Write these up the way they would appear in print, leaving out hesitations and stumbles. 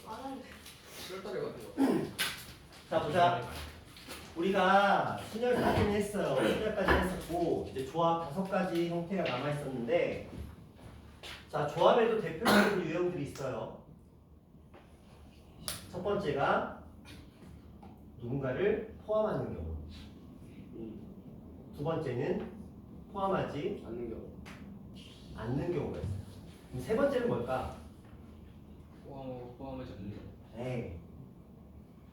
7월달에 같은 거. 자 보자. 우리가 순열 까지는 했어요. 순열까지 했었고 이제 조합 5가지 형태가 남아 있었는데, 자 조합에도 대표적인 유형들이 있어요. 첫 번째가 누군가를 포함하는 경우. 두 번째는 포함하지 않는 경우. 않는 경우가 있어요. 그럼 세 번째는 뭘까? 포함하지 않는 경우. 에이,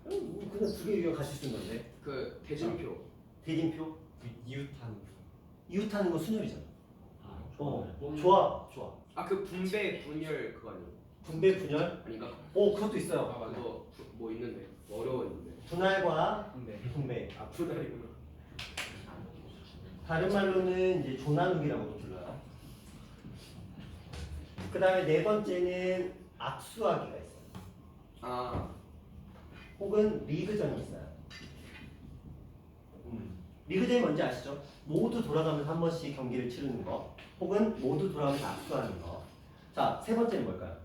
그냥 2개 유형 같이 쓰는 건데. 그 대진표. 대진표? 이웃하는 이웃하는 거 순열이잖아. 거. 조합. 그 분배 분열 그거 아니에요? 분배 분열? 아닌가? 그것도 있어요. 그거 뭐 있는데 어려웠는데. 분할과 근데 분배. 분할이구나. 다른 말로는 이제 조나누기라고도 불러요. 그 다음에 네 번째는 악수하기가 있어요. 혹은 리그전이 있어요. 리그전이 뭔지 아시죠? 모두 돌아가면서 한 번씩 경기를 치르는 거, 혹은 모두 돌아가면서 악수하는 거. 자, 세 번째는 뭘까요?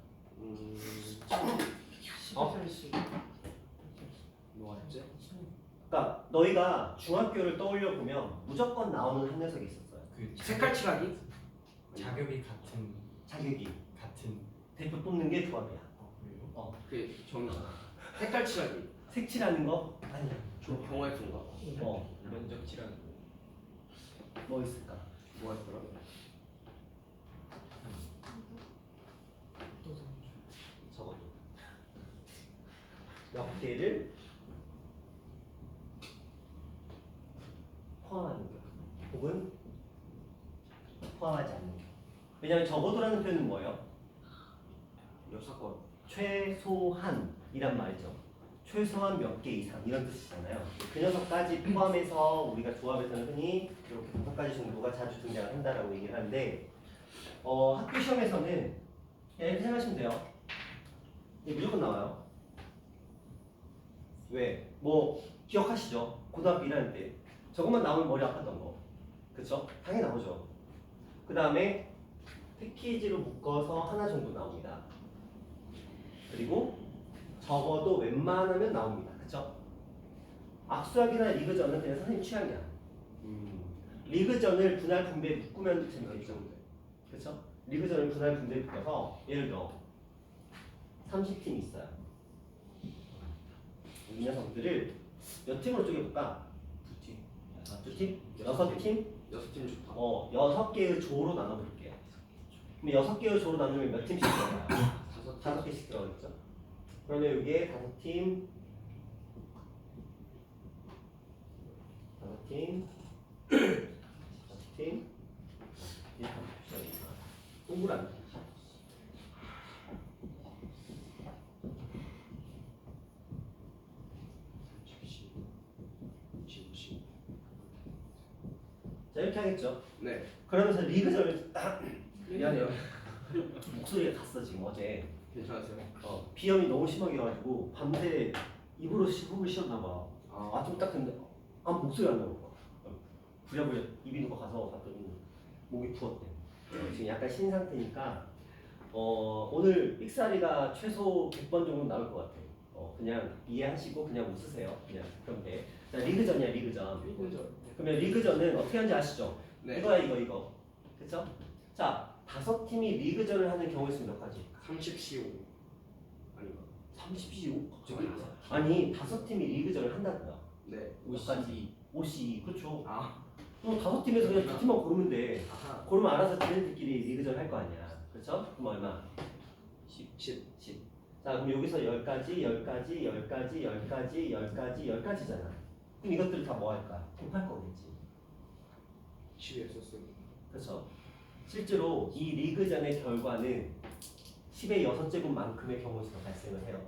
12절씩 뭐였지? 그러니까 너희가 중학교를 떠올려 보면 무조건 나오는 한 녀석이 있었어요. 그 색깔 칠하기? 자격이 같은 자격이 같은 대표 뽑는 게 조합이야. 그래요? 그 정의. 색깔 칠하기. 색칠하는 거? 아니야. 경화의 순간. 면적질하는 뭐 있을까? 뭐였더라? 적어줘. 몇 개를 포함하는 거, 혹은 포함하지 않는 거. 왜냐하면 적어도라는 표현은 뭐예요? 여사건. 최소한이란 말이죠. 최소한 몇 개 이상 이런 뜻이잖아요. 그 녀석까지 포함해서 우리가 조합에서는 흔히 이렇게 5가지 정도가 자주 등장을 한다라고 얘기를 하는데, 학교 시험에서는 그냥 이렇게 생각하시면 돼요. 이게 무조건 나와요. 왜? 뭐 기억하시죠? 고등학교 1학년 때 저것만 나오면 머리 아팠던 거, 그쵸? 당연히 나오죠. 그 다음에 패키지로 묶어서 하나 정도 나옵니다. 그리고 적어도 웬만하면 나옵니다. 그쵸? 악수학이나 리그전은 그냥 선생님 취향이야. 리그전을 분할 분배 묶으면 재밌겠죠. 그쵸? 리그전을 분할 분배 묶어서 예를 들어 30팀이 있어요. 이 녀석들을 몇 팀으로 쪼개볼까? 2팀? 6팀? 6팀 좋다. 6개의 조로 나눠볼게요. 그럼 6개의 조로 나누면 몇 팀씩 들어가요? 5개씩 들어가겠죠? 그러면 여기에 5팀, 5팀, 6팀, 이렇게 하면 표시하니까 동그라미. 자, 이렇게 하겠죠? 네. 그러면서 리그전을 미안해요. 목소리가 갔어 지금 어제. 괜찮으세요? 비염이 너무 심하게 와가지고 밤새 입으로 호흡을 쉬었나 봐. 좀 딱 근데 목소리 안 나오고 부랴부랴 입이 누가 가서 봤더니 목이 부었대. 지금 약간 쉰 상태니까 오늘 익사리가 최소 100번 정도 나올 것 같아. 그냥 이해하시고 그냥 웃으세요. 그냥 그럼 돼. 자, 리그전이야 리그전. 그러면 리그전은 어떻게 하는지 아시죠? 네. 이거야 이거. 그쵸? 자, 5팀이 리그전을 하는 경우의 수는 몇 가지? 30CO. 아닌가? 30시 갑자기? 아니 5팀이 리그전을 한다고요. 네. 몇 가지? 50, 그렇죠. 그럼 5팀에서 그냥 2팀만 고르면 돼. 아하. 고르면 알아서 지네들끼리 리그전 할 거 아니야. 그렇죠? 그럼 얼마? 10. 자, 그럼 여기서 10가지, 10가지, 10가지, 10가지, 10가지, 10가지잖아. 그럼 이것들을 다 뭐 할까? 곱할 거겠지. 10에 썼어요. 그렇죠? 실제로 이 리그전의 결과는 10의 6제곱만큼의 경우 수가 발생을 해요.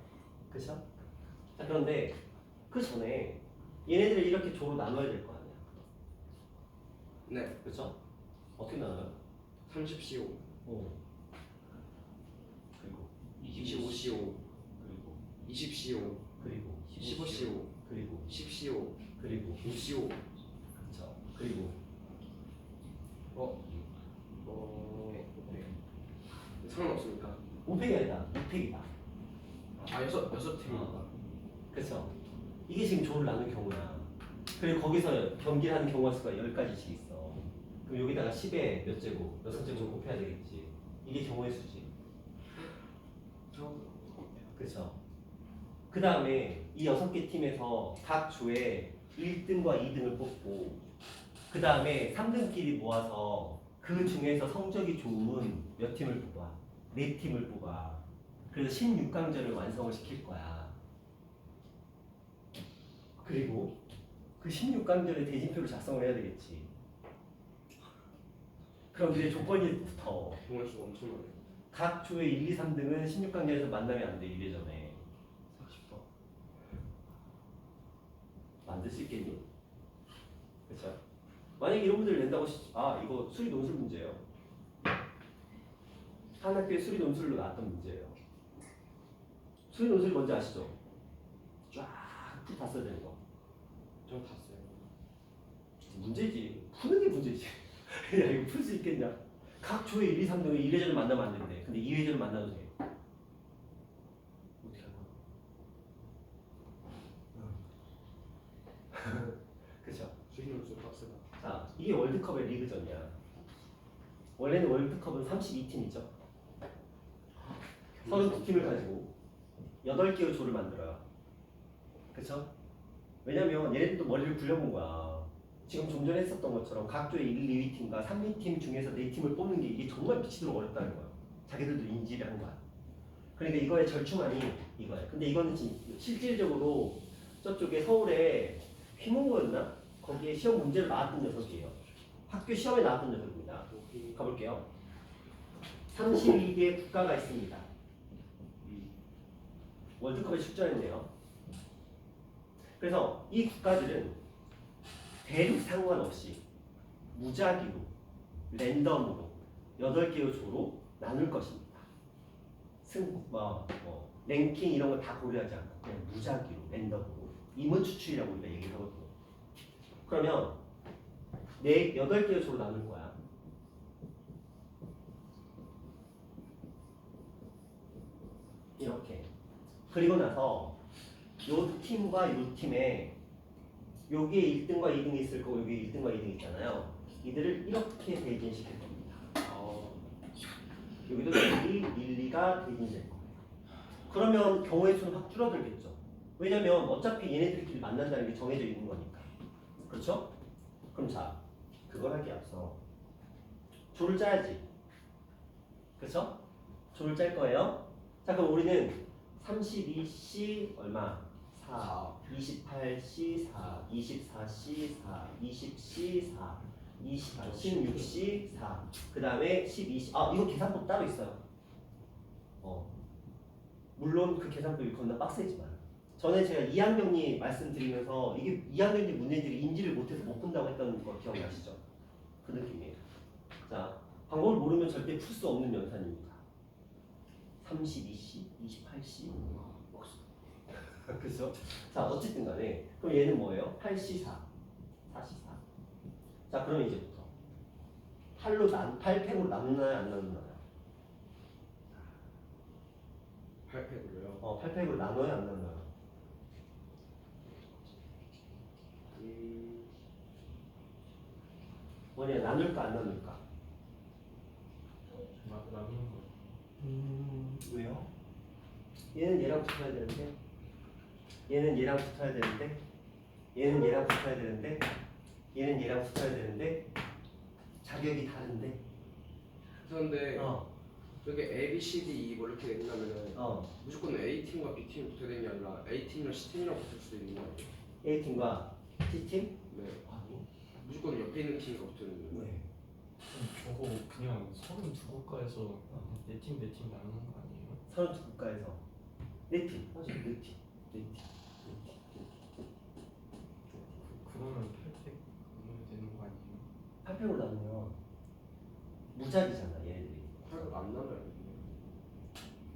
그렇죠? 자, 그런데 그 전에 얘네들을 이렇게 조로 나눠야 될 거 아니야. 네. 그렇죠? 어떻게 나눠요? 30CO. 그리고 25CO. 그리고 20CO. 그리고 15CO. 그리고 10CO. 그리고 6CO. 그렇죠. 그리고 상관없습니까? 5팩이 아니다. 6팩이다. 여섯 팀입니다. 그렇죠. 이게 지금 조를 나눈 경우야. 그리고 거기서 경기를 하는 경우가 수가 10가지씩 있어. 그럼 여기다가 10에 몇 제곱, 6제곱 곱해야 되겠지. 이게 경우의 수지. 그렇죠. 그 다음에 이 6개 팀에서 각 조에 1등과 2등을 뽑고 그 다음에 3등끼리 모아서 그 중에서 성적이 좋은 몇 팀을 뽑아? 4팀을 뽑아. 그래서 16강전을 완성을 시킬 거야. 그리고 그 16강전에 대진표를 작성을 해야 되겠지. 그럼 이제 조건이 붙어. 동원 수가 엄청 많아요. 각 조의 1, 2, 3등은 16강전에서 만나면 안 돼, 1회전에. 40번. 만들 수 있겠니? 그렇죠? 만약에 이런 문제를 낸다고 이거 수리 논술 문제예요. 한 학교에 수리 논술로 나왔던 문제예요. 수리 논술 뭔지 아시죠? 쫙 풀 다 써야 되는 거. 좀 봤어요. 문제지. 푸는 게 문제지. 야 이거 풀 수 있겠냐? 각 조의 1, 2, 3등을 1회전을 만나면 안 된대. 근데 2회전을 만나도 돼. 어떻게 하나? 그쵸? 수익 논술 빡세다. 자, 이게 월드컵의 리그전이야. 원래는 월드컵은 32팀이죠. 32팀을 가지고 8개의 조를 만들어요. 그쵸? 왜냐면 얘네들도 머리를 굴려본 거야. 지금 좀 전에 했었던 것처럼 각 조의 1, 2위 팀과 3위 팀 중에서 4팀을 뽑는 게 이게 정말 미치도록 어렵다는 거야. 자기들도 인지를 한 거야. 그러니까 이거의 절충안이 이거야. 근데 이거는 실질적으로 저쪽에 서울에 휘문고였나? 거기에 시험 문제로 나왔던 녀석이에요. 학교 시험에 나왔던 녀석입니다. 가볼게요. 32개 국가가 있습니다. 월드컵에 출전했네요. 그래서 이 국가들은 대륙 상관없이 무작위로 랜덤으로 8개의 조로 나눌 것입니다. 랭킹 이런 거 다 고려하지 않고 그냥 무작위로 랜덤으로 임원 추출이라고 우리가 얘기를 하거든요. 그러면 8개의 조로 나눌 거야. 이렇게. 그리고 나서 요 팀과 요 팀에 여기에 1등과 2등이 있을 거고 여기에 1등과 2등이 있잖아요. 이들을 이렇게 대진시킬 겁니다. 여기도 1, 2가 대진될 거예요. 그러면 경우의 수는 확 줄어들겠죠. 왜냐면 어차피 얘네들끼리 만난다는 게 정해져 있는 거니까. 그렇죠? 그럼 자, 그걸 하기 앞서 조를 짜야지. 그렇죠? 조를 짤 거예요. 자, 그럼 우리는 32C 얼마? 4, 28C 4, 24C 4, 20C 4, 16C 4, 그 다음에 12C. 이거 계산법 따로 있어요. 물론 그 계산법이 겁나 빡세지만 전에 제가 이항명리 말씀드리면서 이게 이항명리 문제들이 인지를 못해서 못 푼다고 했던 거 기억나시죠? 그 느낌이에요. 자, 방법을 모르면 절대 풀 수 없는 연산입니다. 32C, 28C 그렇죠? 자, 어쨌든 간에 그럼 얘는 뭐예요? 8C4 4C4. 자, 그럼 이제부터 8팩으로 나누나요? 안 나누나요? 8팩으로요? 8팩으로 나눠요? 안 나눠요? 뭐냐, 나눌까 안 나눌까? 나누는 거. 왜요? 얘는 얘랑 붙어야 되는데 얘는 얘랑 붙어야 되는데 얘는 얘랑 붙어야 되는데 얘는 얘랑 붙어야 되는데 자격이 다른데 그런데 저게 A, B, C, D, E 뭐 이렇게 된다면은 무조건 A 팀과 B 팀이 붙어야 되는 게 아니라 A 팀이랑 C 팀이랑 붙을 수도 있는 거예요. A팀과 C팀? 네. 아니 무조건 옆에 있는 팀과 붙는 거예요. 왜? 저거 그냥 32국가에서 4팀 나누는 거 아니에요? 32국가에서 4팀 맞아 4팀 그러면 8팩 나눠야 되는 거 아니에요? 8팩으로 나누면 무작위잖아 얘네들이. 안 나눠요.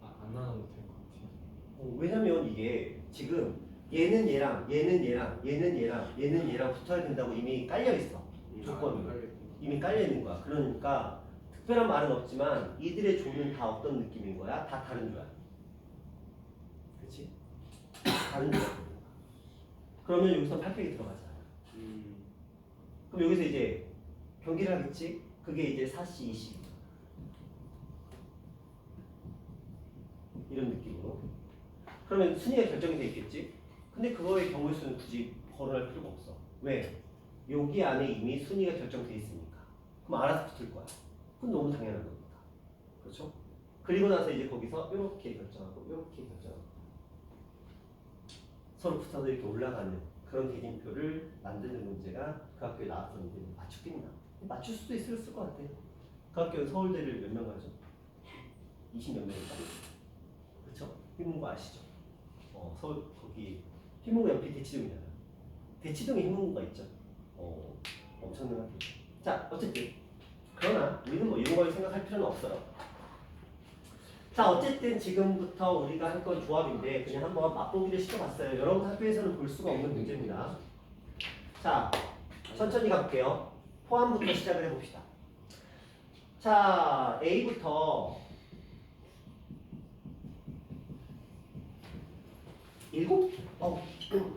안 나눠도 될 것 같아요. 왜냐면 이게 지금 얘는 얘랑 얘는 얘랑 얘는 얘랑 얘는 얘랑 붙어야 된다고 이미 깔려 있어. 조건이 이미 깔려 있는 거야. 그러니까 특별한 말은 없지만 이들의 조는 다 어떤 느낌인 거야? 다 다른 조야. 그렇지? 다른 데가 있는 거야. 그러면 여기서 800이 들어가잖아. 그럼 여기서 이제 경기를 하겠지? 그게 이제 4C, 20 이런 느낌으로. 그러면 순위가 결정이 돼 있겠지? 근데 그거의 경우의 수는 굳이 거론할 필요가 없어. 왜? 여기 안에 이미 순위가 결정돼 있으니까. 그럼 알아서 붙을 거야. 그건 너무 당연한 겁니다. 그렇죠? 그리고 나서 이제 거기서 이렇게 결정하고 이렇게 결정하고 서로 붙어서 이렇게 올라가는 그런 대진표를 만드는 문제가 그 학교에 나왔었는데 맞추겠나? 맞출 수도 있을 것 같아. 그 학교는 서울대를 몇 명 가죠? 20몇 명인가? 그렇죠? 휘문고 아시죠? 서울 거기 휘문고 옆이 대치동이잖아요. 대치동에 휘문고가 있죠. 엄청난 학교. 자, 어쨌든 그러나 우리는 뭐 이런 걸 생각할 필요는 없어요. 자, 어쨌든 지금부터 우리가 할 건 조합인데 그냥 한번 맛보기를 시켜봤어요. 여러분 학교에서는 볼 수가 없는 문제입니다. 자, 천천히 가볼게요. 포함부터 시작을 해봅시다. 자, A부터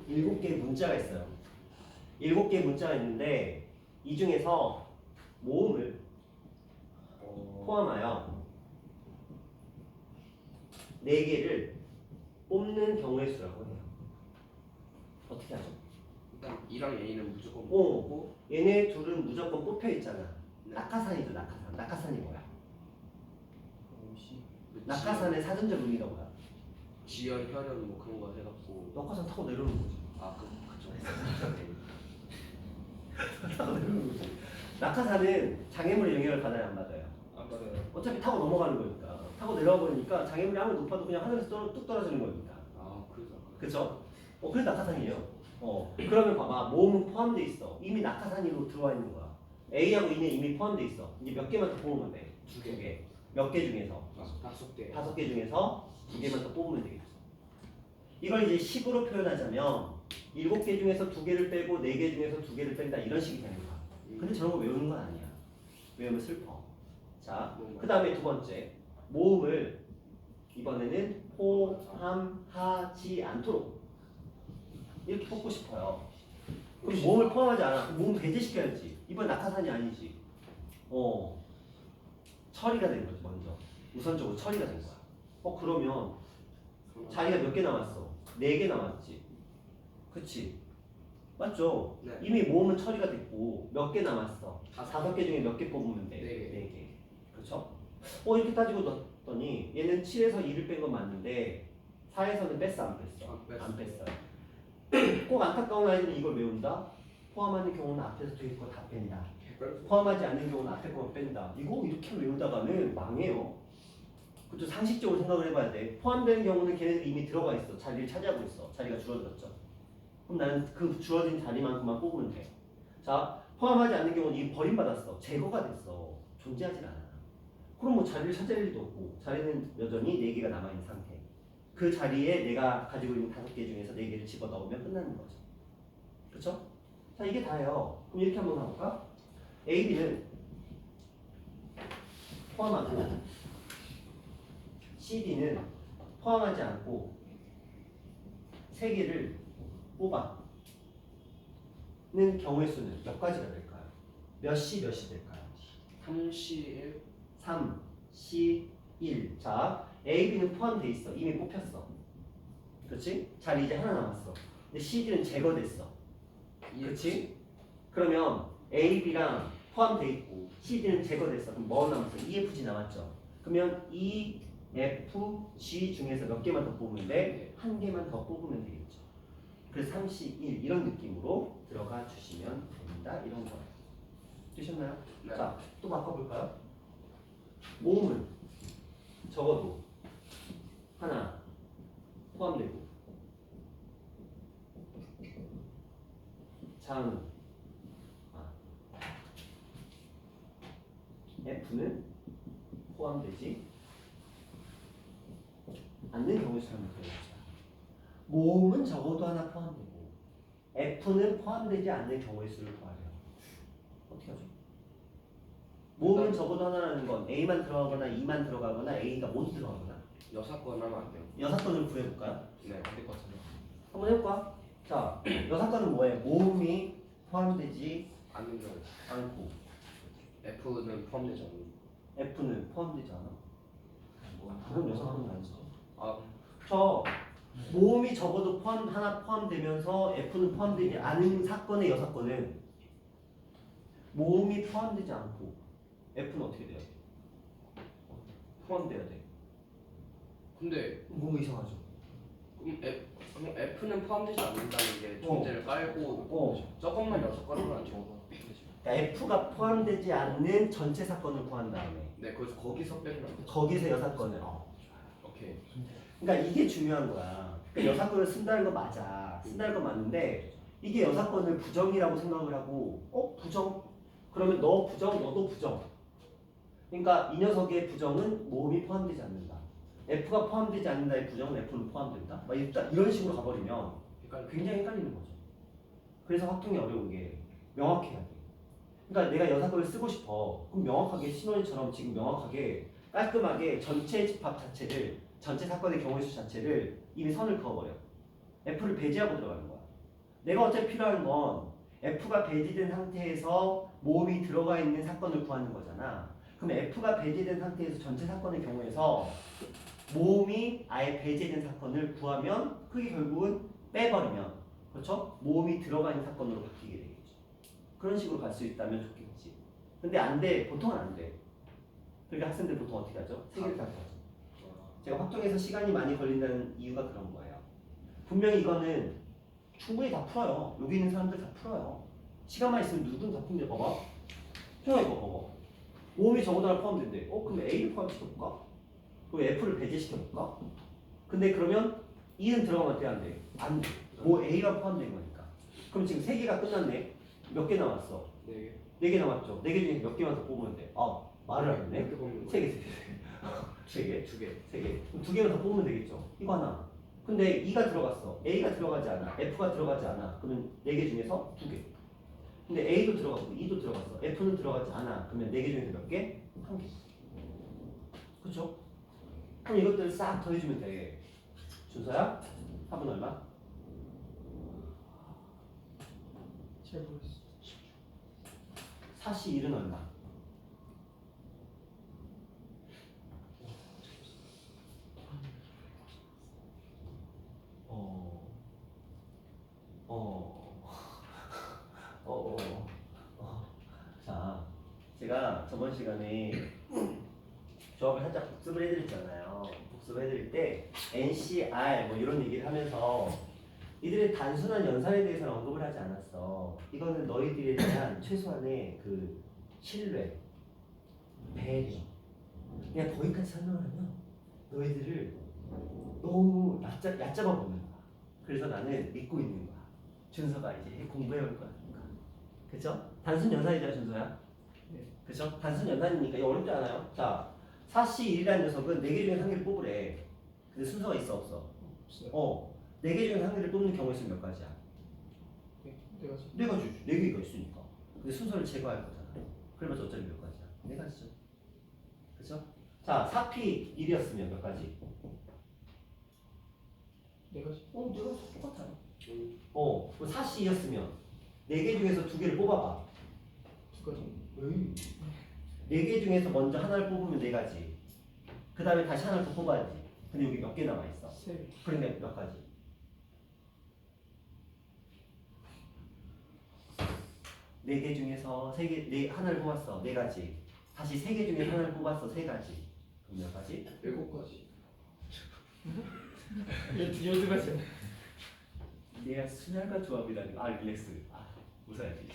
7개의 문자가 있어요. 7개의 문자가 있는데 이 중에서 모음을 포함하여 4개를 뽑는 경우의 수라고 해요. 어떻게 하죠? 일단 E랑 A는 무조건 뽑고 얘네 둘은 무조건 뽑혀 있잖아. 네. 낙하산이죠, 낙하산. 낙하산이 뭐야? 50. 낙하산의 사전적 의미가 뭐야? 지연, 혈연 뭐 그런 거 해갖고 낙하산 타고 내려오는 거지. 그쵸. 타고 내려오는 거지. 낙하산은 장애물의 영향을 받아요, 안 받아요? 안 받아요. 어차피 타고 넘어가는 거니까. 타고 내려와 버리니까 장애물이 아무리 높아도 그냥 하늘에서 뚝 떨어지는 거니까. 그래서 그쵸? 그래서 낙하산이에요. 그러면 봐봐. 모음은 포함돼 있어. 이미 낙하산으로 들어와 있는 거야. A하고 E는 이미 포함돼 있어. 이제 몇 개만 더 뽑으면 돼. 2개. 몇 개 중에서? 5개. 5개 중에서 2개만 더 뽑으면 되겠죠. 이걸 이제 식으로 표현하자면 7개 중에서 2개를 빼고 4개 중에서 2개를 뺀다 이런 식이 되는 거야. 근데 저런 거 외우는 건 아니야. 외우면 슬퍼. 자, 그 다음에 두 번째. 모음을 이번에는 포함하지 않도록 이렇게 뽑고 싶어요. 그럼 모음을 포함하지 않아. 모음 배제시켜야지. 이번 낙하산이 아니지. 처리가 된 거지 먼저. 우선적으로 처리가 된 거야. 그러면 자리가 몇 개 남았어? 4개 남았지. 그치? 맞죠? 네. 이미 모음은 처리가 됐고 몇 개 남았어? 5개 중에 몇 개 뽑으면 돼? 4개. 그렇죠? 이렇게 따지고 뒀더니 얘는 7에서 2를 뺀 건 맞는데 4에서는 뺐어 안 뺐어? 안 뺐어요. 꼭 안타까운 아이들은 이걸 외운다. 포함하는 경우는 앞에서 뒤에 거 다 뺀다. 포함하지 않는 경우는 앞에 거만 뺀다. 이거 이렇게 외우다가는 망해요. 그것도 상식적으로 생각을 해봐야 돼. 포함되는 경우는 걔네들 이미 들어가 있어. 자리를 차지하고 있어. 자리가 줄어들었죠. 그럼 나는 그 줄어든 자리만큼만 뽑으면 돼. 자, 포함하지 않는 경우는 이게 버림받았어. 제거가 됐어. 존재하지 않아. 그럼 뭐 자리를 차지할 일도 없고 자리는 여전히 4개가 남아있는 상태. 그 자리에 내가 가지고 있는 5개 중에서 4개를 집어넣으면 끝나는 거죠. 그렇죠? 자, 이게 다예요. 그럼 이렇게 한번 가볼까? A, B는 포함하고 C, D는 포함하지 않고 3개를 뽑아는 경우의 수는 몇 가지가 될까요? 몇이 될까요? 3C1 3, C, 1. 자, A, B는 포함돼 있어. 이미 뽑혔어. 그렇지? 자리 이제 하나 남았어. 근데 C, D는 제거됐어. 그렇지? 그러면 A, B랑 포함돼 있고 C, D는 제거됐어. 그럼 뭐 남았어? E, F, G 남았죠. 그러면 E, F, G 중에서 몇 개만 더 뽑으면 돼? 한 개만 더 뽑으면 되겠죠. 그래서 3, C, 1 이런 느낌으로 들어가 주시면 됩니다. 이런 거예요. 되셨나요? 네. 자, 또 바꿔볼까요? 모음은 적어도 하나 포함되고 장 F는 포함되지 않는 경우의 수를 한번 그려봅시다. 모음은 적어도 하나 포함되고 F는 포함되지 않는 경우의 수를 구하래요. 어떻게 하죠? 모음은 적어도 하나라는 건 A만 들어가거나 E만 들어가거나 A가 모두 들어가거나 여사건 하면 안 돼요. 여사건을 구해볼까요? 네. 안될 것 같은데. 한번 해볼까? 자, 여사건은 뭐예요? 모음이 포함되지 않는다. 않고 F는 포함되지 않는. F는 포함되지 않아. 그건 여사건은 아니지. 아, 저 모음이 적어도 하나 포함되면서 F는 포함되지 않은 사건의 여사건은 모음이 포함되지 않고 F는 어떻게 돼야 돼? 포함돼야 돼. 근데 뭐가 이상하죠? 그럼 F는 포함되지 않는다는 게 존재를 깔고 저것만 여사건은 아니죠. 그러니까 F가 포함되지 않는 전체 사건을 구한 다음에 네, 그래서 거기서 빼면 안 돼. 거기서 여사건을 오케이. 그러니까 이게 중요한 거야. 그러니까 여사건을 쓴다는 거 맞아. 쓴다는 거 맞는데 이게 여사건을 부정이라고 생각을 하고 부정? 그러면 너 부정, 너도 부정. 그러니까 이 녀석의 부정은 모음이 포함되지 않는다. F가 포함되지 않는다의 부정은 F는 포함된다. 막 일단 이런 식으로 가버리면 굉장히 헷갈리는 거죠. 그래서 확통이 어려운 게 명확해야 돼. 그러니까 내가 여사건을 쓰고 싶어. 그럼 명확하게 신원이처럼 지금 명확하게 깔끔하게 전체 집합 자체를 전체 사건의 경우의 수 자체를 이미 선을 그어버려. F를 배제하고 들어가는 거야. 내가 어차피 필요한 건 F가 배제된 상태에서 모음이 들어가 있는 사건을 구하는 거잖아. 그럼 F가 배제된 상태에서 전체 사건의 경우에서 모음이 아예 배제된 사건을 구하면 그게 결국은 빼버리면 그렇죠? 모음이 들어가 있는 사건으로 바뀌게 되겠죠. 그런 식으로 갈 수 있다면 좋겠지. 근데 안 돼. 보통은 안 돼. 그러니까 학생들 보통 어떻게 하죠? 세 개를 다 하죠. 제가 확정해서 시간이 많이 걸린다는 이유가 그런 거예요. 분명히 이거는 충분히 다 풀어요. 여기 있는 사람들 다 풀어요. 시간만 있으면 누구든 다 푸는데 봐봐. 형아 이거 봐봐. 모음이 저거다 하나 포함된대. 그럼 A를 포함시켜볼까? 그럼 F를 배제시켜볼까? 근데 그러면 E는 들어가면 어때? 안 돼? 안 돼. 뭐 A가 포함된 거니까. 그럼 지금 3개가 끝났네. 몇 개 남았어? 4개. 4개 남았죠. 4개 중에 몇 개만 더 뽑으면 돼. 말을 안 했네. 이렇게 보면 3개. 3개. 2개. 3개. 그럼 2개만 더 뽑으면 되겠죠. 이거 하나. 근데 E가 들어갔어. A가 들어가지 않아. F가 들어가지 않아. 그러면 4개 중에서 2개. 근데 A도 들어갔고 E도 들어갔어. F는 들어가지 않아. 그러면 4개 중에서 몇 개? 1개. 그렇죠? 그럼 이것들을 싹 더해주면 돼. 준서야? 합은 얼마? 잘 모르겠어. 41은 얼마? 자, 제가 저번 시간에 조합을 살짝 복습을 해드렸잖아요. 복습을 해드릴 때 NCR 뭐 이런 얘기를 하면서 이들의 단순한 연산에 대해서는 언급을 하지 않았어. 이거는 너희들에 대한 최소한의 그 신뢰, 배려. 그냥 거기까지 설명을 하면 너희들을 너무 얕잡아 보는 거야. 그래서 나는 믿고 있는 거야. 준서가 이제 공부해올 거니까. 그쵸? 단순 연산이잖아, 준서야. 네. 그쵸? 단순 연산이니까 이거 어렵지 않아요? 자, 4C1이라는 녀석은 4개 중에 한 개를 뽑으래. 근데 순서가 있어, 없어? 없어요. 4개 중에 한 개를 뽑는 경우의 수는 몇 가지야? 내가 지금 4가지지. 4개가 있으니까. 근데 순서를 제거할 거잖아. 그러면서 어차피 몇 가지야? 4가지죠. 그쵸? 자, 4P 1이었으면 몇 가지? 내가 지금 내가 똑같아요. 그럼 4C2였으면 4개 중에서 2개를 뽑아봐. 2가지. 4개 중에서 먼저 하나를 뽑으면 4가지. 그 다음에 다시 하나를 더 뽑아야지. 근데 여기 몇 개 남아있어? 3개. 그러니까 몇 가지? 4개 중에서 하나를 뽑았어. 4가지. 다시 3개 중에 하나를 뽑았어. 3가지. 그럼 몇 가지? 7가지. 12가지. 내가 순혈과 조합이라니까. 릴렉스. 웃어야지.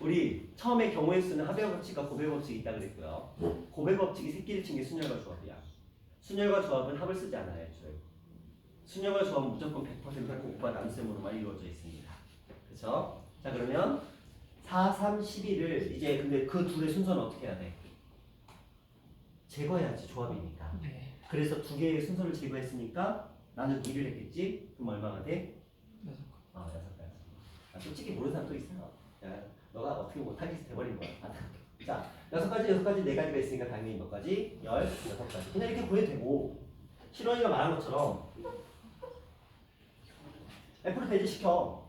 우리 처음에 경우의 수는 합의 법칙과 고배 법칙이 있다 그랬고요. 고배 법칙이 새끼를 친 게 순혈과 조합이야. 순혈과 조합은 합을 쓰지 않아요. 애초에. 순혈과 조합은 무조건 100% 곱과 남셈으로만 이루어져 있습니다. 그렇죠? 자 그러면 4, 3, 11을 이제 근데 그 둘의 순서는 어떻게 해야 돼? 제거해야지 조합이니까. 네. 그래서 2개의 순서를 제거했으니까 나는 2를 했겠지? 그럼 얼마가 돼? 6가. 6가지. 솔직히 모르는 사람 또 있어요. 야, 너가 어떻게 못하겠어 돼버린 거야. 자, 6가지, 4가지가 있으니까 당연히 몇 가지? 16가지. 그냥 이렇게 구해도 되고 실원이가 말한 것처럼 F를 배제시켜.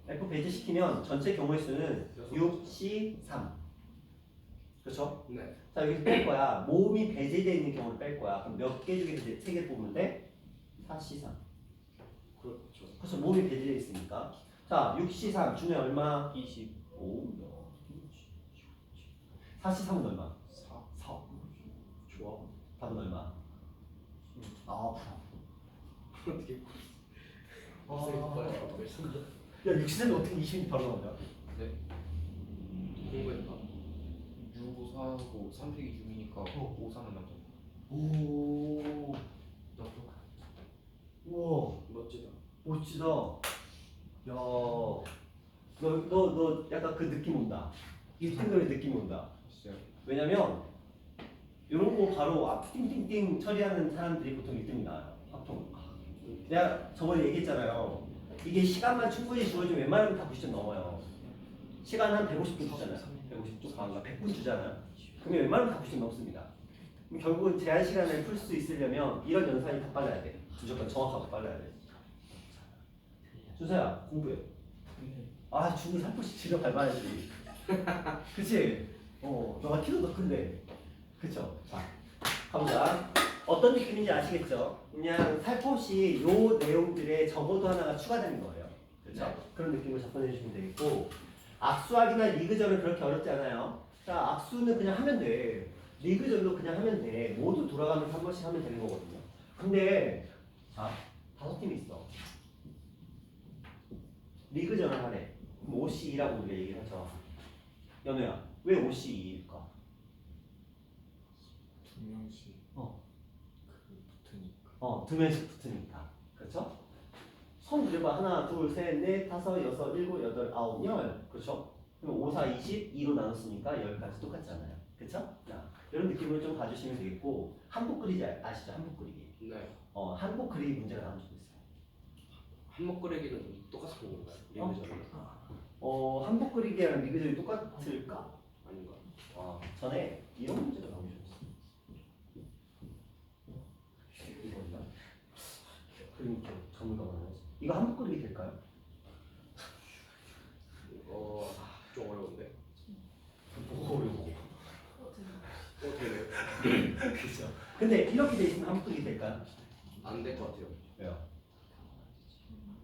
F 배제시키면 전체 경우의 수는 6, C, 3. 그렇죠? 네. 자, 여기서 뺄 거야. 모음이 배제되어 있는 경우를 뺄 거야. 그럼 몇 개 중에서 3개 뽑으면 돼? 4, C, 3. 그렇죠. 그래서 모음이 배제되어 있으니까. 자, 6, C, 3. 중에 얼마? 25. 4, C, 3은 얼마? 4. 4. 좋아. 답은 얼마? 아, 어떻게 야, 6시는 어떻게 20이 바로 나오냐? 네. 공부했다. 6, 4하고 3 빼기 6이니까 5, 4는 남자. 오, 우와, 멋지다. 멋지다. 야, 너 약간 그 느낌 온다. 1등급의 느낌 온다. 있어요. 왜냐면 이런 거 바로 앞 띵띵띵 처리하는 사람들이 보통 1등이 나와요. 합통. 내가 저번에 얘기했잖아요. 이게 시간만 충분히 주어지면 웬만하면 다 90점 넘어요. 시간 한 150분 주잖아요. 150분 강가 100분 주잖아요. 그러면 웬만하면 다 90점 넘습니다. 그럼 결국은 제한 시간을 풀 수 있으려면 이런 연산이 다 빨라야 돼. 무조건 정확하고 빨라야 돼. 준서야 공부해. 아 준이 살포시 지려 밟아야지. 그치? 너가 키도 더 큰데. 그쵸? 자, 가보자. 어떤 느낌인지 아시겠죠? 그냥 살포시 요 내용들에 적어도 하나가 추가되는 거예요. 그렇죠? 네. 그런 느낌으로 접근해 주시면 되겠고, 악수하기나 리그전은 그렇게 어렵지 않아요. 자, 악수는 그냥 하면 돼. 리그전도 그냥 하면 돼. 모두 돌아가면서 한 번씩 하면 되는 거거든요. 근데 자, 5팀이 있어. 리그전을 하래. 그럼 OC2라고 우리가 얘기를 하죠. 연우야, 왜 OC2일까? 2명씩 어. 붙으니까. 2명씩 붙으니까. 그렇죠? 손 들어봐. 하나, 둘, 셋, 넷, 다섯, 여섯, 일곱, 여덟, 아홉, 열. 그렇죠? 그럼 5, 4, 20, 2로 나눴으니까 10까지 똑같잖아요. 그렇죠? 자, 이런 느낌으로 좀 봐주시면 되겠고, 한복 그리기 아시죠? 한복 그리기. 네. 한복 그리기 문제가 나온 적도 있어요. 한목 끓이기는 똑같은 건가요? 리그전은 한복 그리기랑 리그전이 똑같을까? 아닌가? 전에 이런 문제가 나온 적이 있어요. 이거인가? 그림 쪽 전문가가 나왔어. 이거 한복 그리기 될까요? 좀 어려운데. 뭐가 어려워? 되네요. 그렇죠. 근데 이렇게 돼 있으면 한복 그리기 될까요? 안 될 것 같아요. 왜요?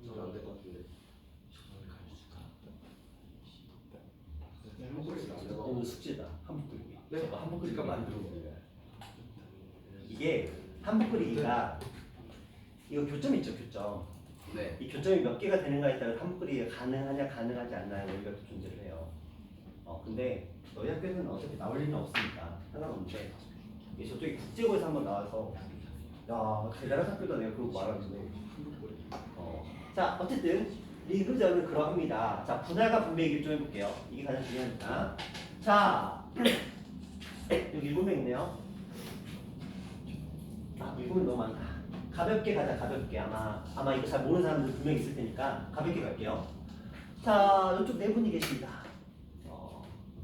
저는 안 될 것 같은데. 네, 한목 끓이기 안 되고. 오늘 숙제다. 한복 그리기. 네. 저거 한복 그리기가 만들어 볼래요. 이게 한복 그리기가 이거 교점 있죠, 교점. 네. 이 교점이 몇 개가 되는가에 따라 한복 그리기가 가능하냐, 가능하지 않나요? 여기가 또 존재를 해요. 근데 너희 학교는 어차피 나올 일은 없으니까 상관없는데 이게 저쪽에 국제고에서 한번 나와서 야 대단한 학교다 내가 그러고 말하는데 자 어쨌든 리그전은 그러합니다. 자 분할과 분배 얘기를 좀 해볼게요. 이게 가장 중요합니다. 자 여기 7명 있네요. 7명 너무 많다. 가볍게 가자. 가볍게 아마 이거 잘 모르는 사람들 분명 있을 테니까 가볍게 갈게요. 자 이쪽 네 분이 계십니다.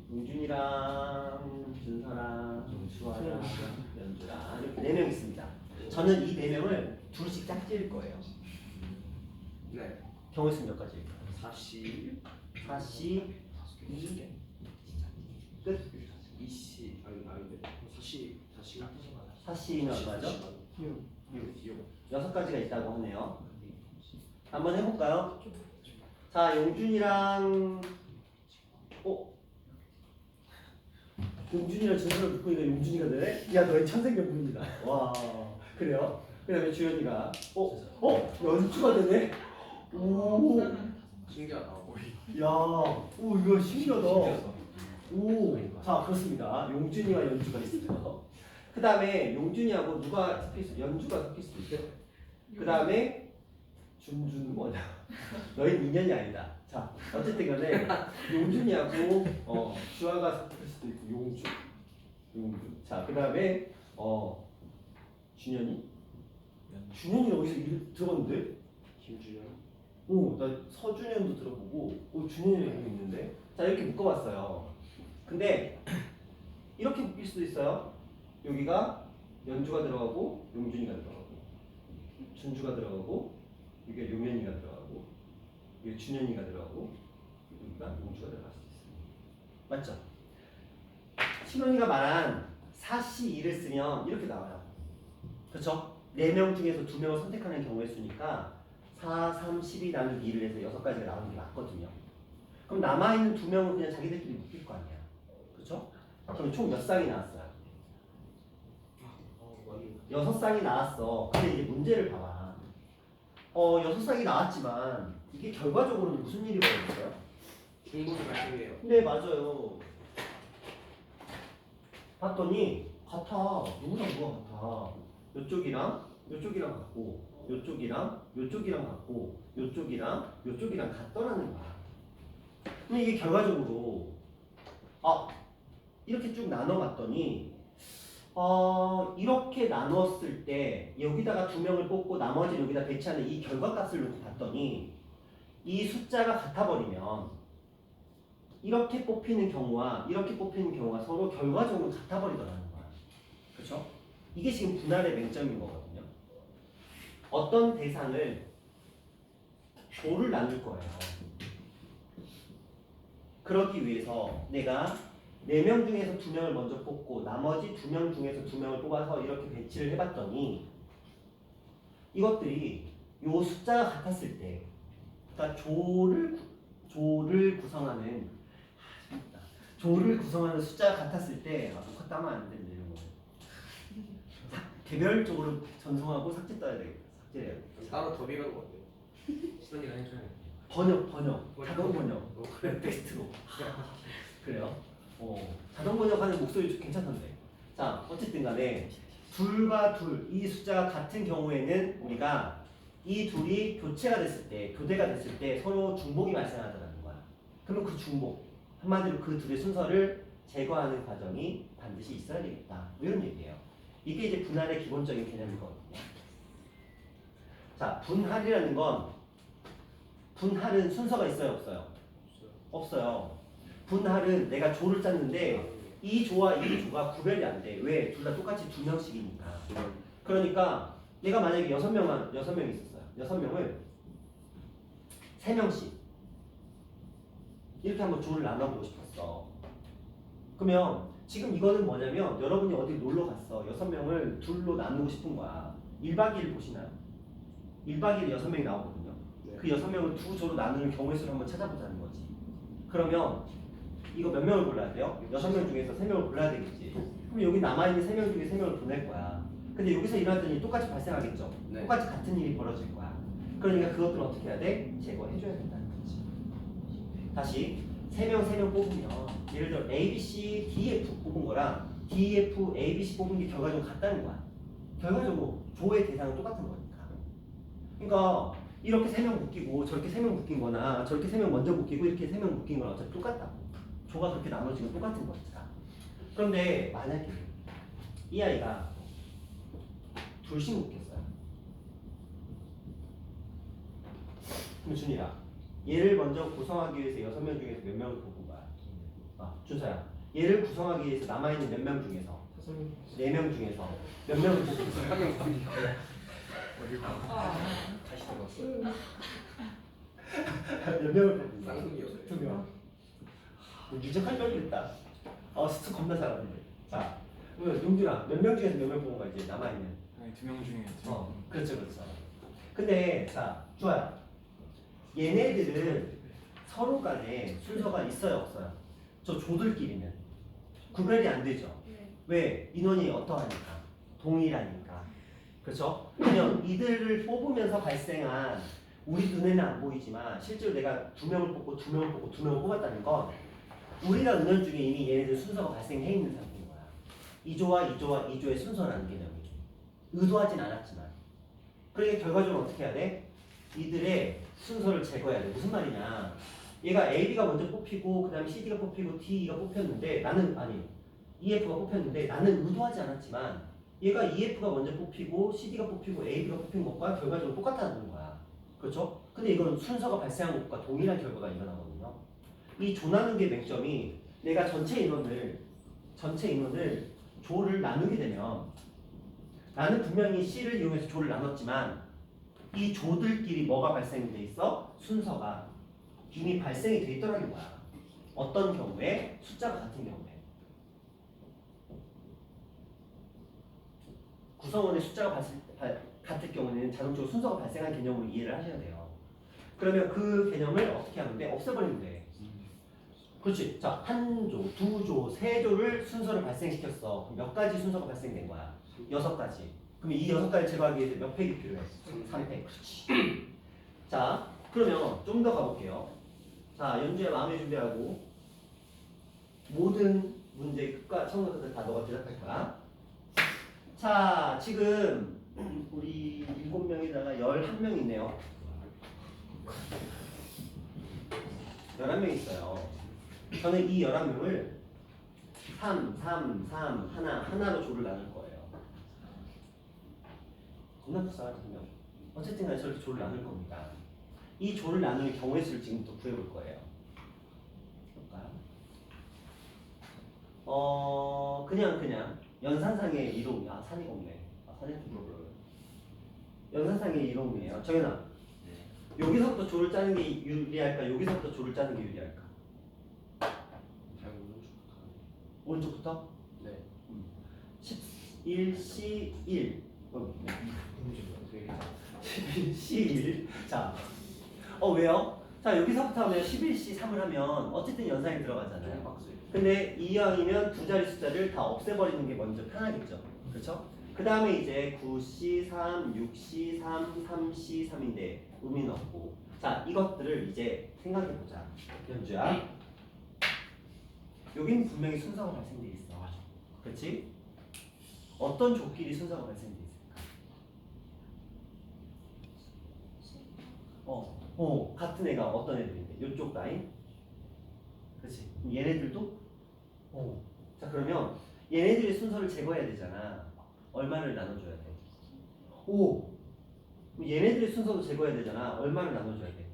용준이랑 준서랑 수아랑 연주랑 이렇게 4명 있습니다. 저는 이 4명을 둘씩 짝지을 거예요. 네. 경우 수는 몇 가지일까요? 4시, 4시 2 끝? 2시 아닌데 4시는 얼마죠? 6. 6가지가 있다고 하네요. 한번 해볼까요? 자 용준이랑 용준이랑 준서를 붙고 있는 용준이가 되네? 야 너의 천생연분이다. 와 그래요? 그 다음에 주연이가 연주가 되네? 오 신기하다. 야, 이거 신기하다. 자 그렇습니다. 용준이와 연주가 있어요. 그 다음에 용준이하고 누가 섞여 있어? 연주가 섞일 수도 있어. 그 다음에 준준 뭐냐? 너희는 인연이 아니다. 자 어쨌든 간에 용준이하고 주아가 섞일 수도 있고 용준. 자 그 다음에 준현이? 준현이 여기서 일 들어갔는데? 김준현. 나 서준현도 들어보고 준현이 여기 있는데? 자 이렇게 묶어봤어요. 근데 이렇게 묶일 수도 있어요. 여기가 연주가 들어가고 용준이가 들어가고 준주가 들어가고 여기가 요면이가 들어가고 여기 준현이가 들어가고 여기가 용주가 들어갈 수 있습니다. 맞죠? 신원이가 말한 4C 2를 쓰면 이렇게 나와요. 그렇죠? 4명 중에서 2명을 선택하는 경우의 수니까 4, 3, 12 나누기 2를 해서 6가지가 나오는 게 맞거든요. 그럼 남아있는 2명은 그냥 자기들끼리 묶일 거 아니야. 그렇죠? 그럼 총 몇 쌍이 나왔어요? 6쌍이 나왔어. 근데 이제 문제를 봐봐. 6쌍이 나왔지만 이게 결과적으로는 무슨 일이 벌어졌어요? 중복이 발생해요. 네, 맞아요. 봤더니 같아. 누구랑 누가 같아. 요쪽이랑 요쪽이랑 같고 요쪽이랑 요쪽이랑 같고 요쪽이랑 요쪽이랑 같더라는 거야. 근데 이게 결과적으로 이렇게 쭉 나눠봤더니 이렇게 나눴을 때 여기다가 2명을 뽑고 나머지 여기다 배치하는 이 결과값을 놓고 봤더니 이 숫자가 같아버리면 이렇게 뽑히는 경우와 이렇게 뽑히는 경우가 서로 결과적으로 같아버리더라는 거야. 그렇죠? 이게 지금 분할의 맹점인 거거든요. 어떤 대상을 조를 나눌 거예요. 그러기 위해서 내가 4명 중에서 2명을 먼저 뽑고 나머지 2명 중에서 2명을 뽑아서 이렇게 배치를 해봤더니 이것들이 요 숫자가 같았을 때 그러니까 조를 구성하는 숫자가 같았을 때 녹화 따면 안 된다 이런 거. 개별적으로 전송하고 삭제 떠야 되겠다. 삭제해야 돼. 따로 더비가는 거 어때요? 신원이가 해줘야 돼. 번역 자동 번역 그래. 텍스트로 그래요. 자동 번역하는 목소리 괜찮던데. 자 어쨌든 간에 둘과 둘 이 숫자가 같은 경우에는 우리가 이 둘이 교체가 됐을 때 교대가 됐을 때 서로 중복이 발생하더라는 거야. 그러면 그 중복 한마디로 그 둘의 순서를 제거하는 과정이 반드시 있어야 되겠다. 이런 얘기예요. 이게 이제 분할의 기본적인 개념이거든요. 자 분할이라는 건 분할은 순서가 있어요 없어요? 없어요. 분할은 내가 조를 짰는데 이 조와 이 조가 구별이 안 돼. 왜? 둘 다 똑같이 2명씩이니까. 그러니까 내가 만약에 6명이 있었어요. 6명을 3명씩 이렇게 한번 조를 나눠보고 싶었어. 그러면 지금 이거는 뭐냐면 여러분이 어디 놀러 갔어. 6명을 둘로 나누고 싶은 거야. 1박 2일 보시나요? 1박 2일 6명이 나오거든요. 네. 그 6명을 두 조로 나누는 경우의 수를 한번 찾아보자는 거지. 그러면 이거 몇 명을 골라야 돼요? 6명 중에서 3명을 골라야 되겠지. 그럼 여기 남아있는 3명 중에 3명을 보낼 거야. 근데 여기서 일어났던 일이 똑같이 발생하겠죠? 네. 똑같이 같은 일이 벌어질 거야. 그러니까 그것들을 어떻게 해야 돼? 제거해줘야 된다는 거지. 다시 3명 뽑으면 예를 들어 A, B, C, D, F 뽑은 거랑 D, F, A, B, C 뽑은 게 결과적으로 같다는 거야. 결과적으로 조의 대상은 똑같은 거니까. 그러니까 이렇게 3명 묶이고 저렇게 3명 묶인 거나 저렇게 3명 먼저 묶이고 이렇게 3명 묶인 건 어차피 똑같다고. 조가 그렇게 나눠지면 똑같은 거니까. 그런데 만약에 이 아이가 둘씩 묶였어요. 그럼 준이야 얘를 먼저 구성하기 위해서 6명 중에서 몇 명을 뽑은 거야? 준서야 얘를 구성하기 위해서 남아있는 몇 명 중에서 4명 중에서 몇 명을 뽑은 거야? 다시 들어갔어. 몇 명을 뽑은 거야? 쌍둥이였어요. 2명. 유적할 뻔했다. 스트 겁나 잘하는데. 자, 그러면 용준아 몇 명 중에서 몇 명 뽑은 거야 이제 남아있는? 아니 2명 중에 그렇죠. 근데 자, 주아야 얘네들은 서로 간에 순서가 있어요 없어요? 저 조들끼리는 구별이 안 되죠. 왜? 인원이 어떠하니까? 동일하니까. 그렇죠? 그냥 이들을 뽑으면서 발생한 우리 눈에는 안 보이지만 실제로 내가 2명을 뽑고 2명을 뽑고 2명을 뽑았다는 건 우리가 은연 중에 이미 얘네들 순서가 발생해 있는 상태인 거야. 2조와 2조와 2조의 순서라는 개념이죠. 의도하진 않았지만. 그러니까 결과적으로 어떻게 해야 돼? 이들의 순서를 제거해야 돼. 무슨 말이냐? 얘가 A, B가 먼저 뽑히고 그 다음에 C, D가 뽑히고 D가 뽑혔는데 EF가 뽑혔는데 나는 의도하지 않았지만 얘가 EF가 먼저 뽑히고 CD가 뽑히고 AB가 뽑힌 것과 결과적으로 똑같다는 거야. 그렇죠? 근데 이건 순서가 발생한 것과 동일한 결과가 일어나거든요. 이 조 나누기의 맹점이 내가 전체 인원을 조를 나누게 되면 나는 분명히 C를 이용해서 조를 나눴지만 이 조들끼리 뭐가 발생돼 있어? 순서가 이미 발생이 돼 있더라는 거야. 어떤 경우에? 숫자가 같은 경우에. 구성원의 숫자가 같을 경우는 자동적으로 순서가 발생한 개념으로 이해를 하셔야 돼요. 그러면 그 개념을 어떻게 하면 돼? 없애버리면 돼. 그렇지. 자, 한 조, 두 조, 세 조를 순서를 발생시켰어. 그럼 몇 가지 순서가 발생된 거야? 6가지. 그럼 이 6가지 제거하기 위해서 몇 팩이 필요해? 3팩. 그렇지. 자, 그러면 좀 더 가볼게요. 자, 연주야 마음의 준비하고 모든 문제 끝과 처음부터 다 너가 대답할 거야. 자, 지금 우리 7명에다가 11명 있네요. 11명 있어요. 저는 이 11명을 3, 3, 3, 하나로 조를 나눌 거예요. 겁나 불쌍하죠, 그냥. 어쨌든 간에 저렇게 조를 나눌 겁니다. 이 조를 나누는 경우의 수를 지금부터 구해볼 거예요. 볼까요? 그냥 연산상의 이동. 산이가 없네. 산이 좀 불러요. 연산상의 이동이에요. 정현아. 여기서부터 조를 짜는 게 유리할까? 여기서부터 조를 짜는 게 유리할까? 잘 오른쪽부터. 오른쪽부터? 네. 11C1. 11C1. 자, 왜요? 자, 여기서부터 하면 11C3을 하면 어쨌든 연산이 들어가잖아요. 근데 이왕이면 두 자리 숫자를 다 없애버리는 게 먼저 편하겠죠. 그렇죠? 그 다음에 이제 9C3, 6C3, 3C3인데 의미는 없고. 자, 이것들을 이제 생각해보자. 연주야. 여긴 분명히 순서가 발생돼 있어. 그렇지? 어떤 조끼리 순서가 발생돼 있을까? 같은 애가 어떤 애들인데? 요쪽 라인? 그렇지? 얘네들도? 자, 그러면 얘네들의 순서를 제거해야 되잖아. 얼마를 나눠줘야 돼? 그럼 얘네들의 순서도 제거해야 되잖아. 얼마를 나눠줘야 돼?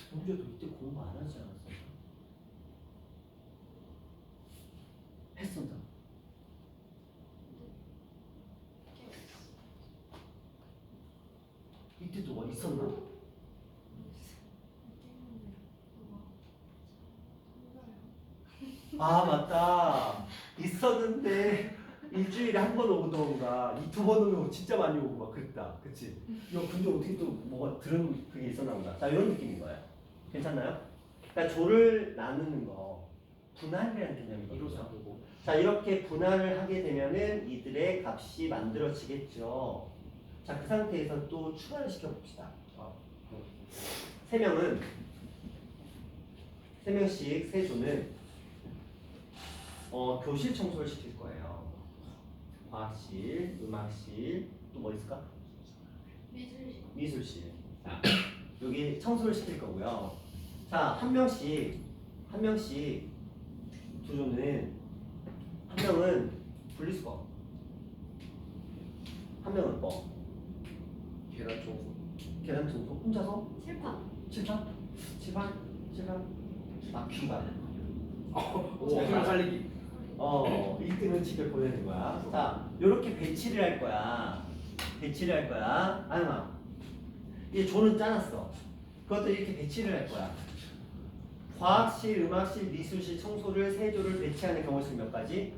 동주도 이때 공부 안 하지 않았어? 했었나? 이때도 뭐 있었나? 아, 맞다. 있었는데 일주일에 한 번 오던가 이 두 번 오면 진짜 많이 오고 막 그랬다. 그치? 이거 근데 어떻게 또 뭐가 들은 그게 있었나 보다. 자, 이런 느낌인 거예요. 괜찮나요? 그러니까 조를 나누는 거 분할이라는 개념이거든요. 자, 이렇게 분할을 하게 되면은 이들의 값이 만들어지겠죠. 자, 그 상태에서 또 추가를 시켜봅시다. 세 명씩 세 조는 교실 청소를 시킬 거예요. 과학실, 음악실, 또 뭐 있을까? 미술실. 자, 여기 청소를 시킬 거고요. 자, 한 명씩 두 조는 한 명은 분리수거. 한 명은 뭐? 계단 청소. 혼자서? 칠판? 귀반. 오, 살리기. 1등은 집에 보내는 거야. 자, 요렇게 배치를 할 거야. 아유마. 이제 조는 짜놨어. 그것도 이렇게 배치를 할 거야. 과학실, 음악실, 미술실, 청소를 세 조를 배치하는 경우 수는 몇 가지?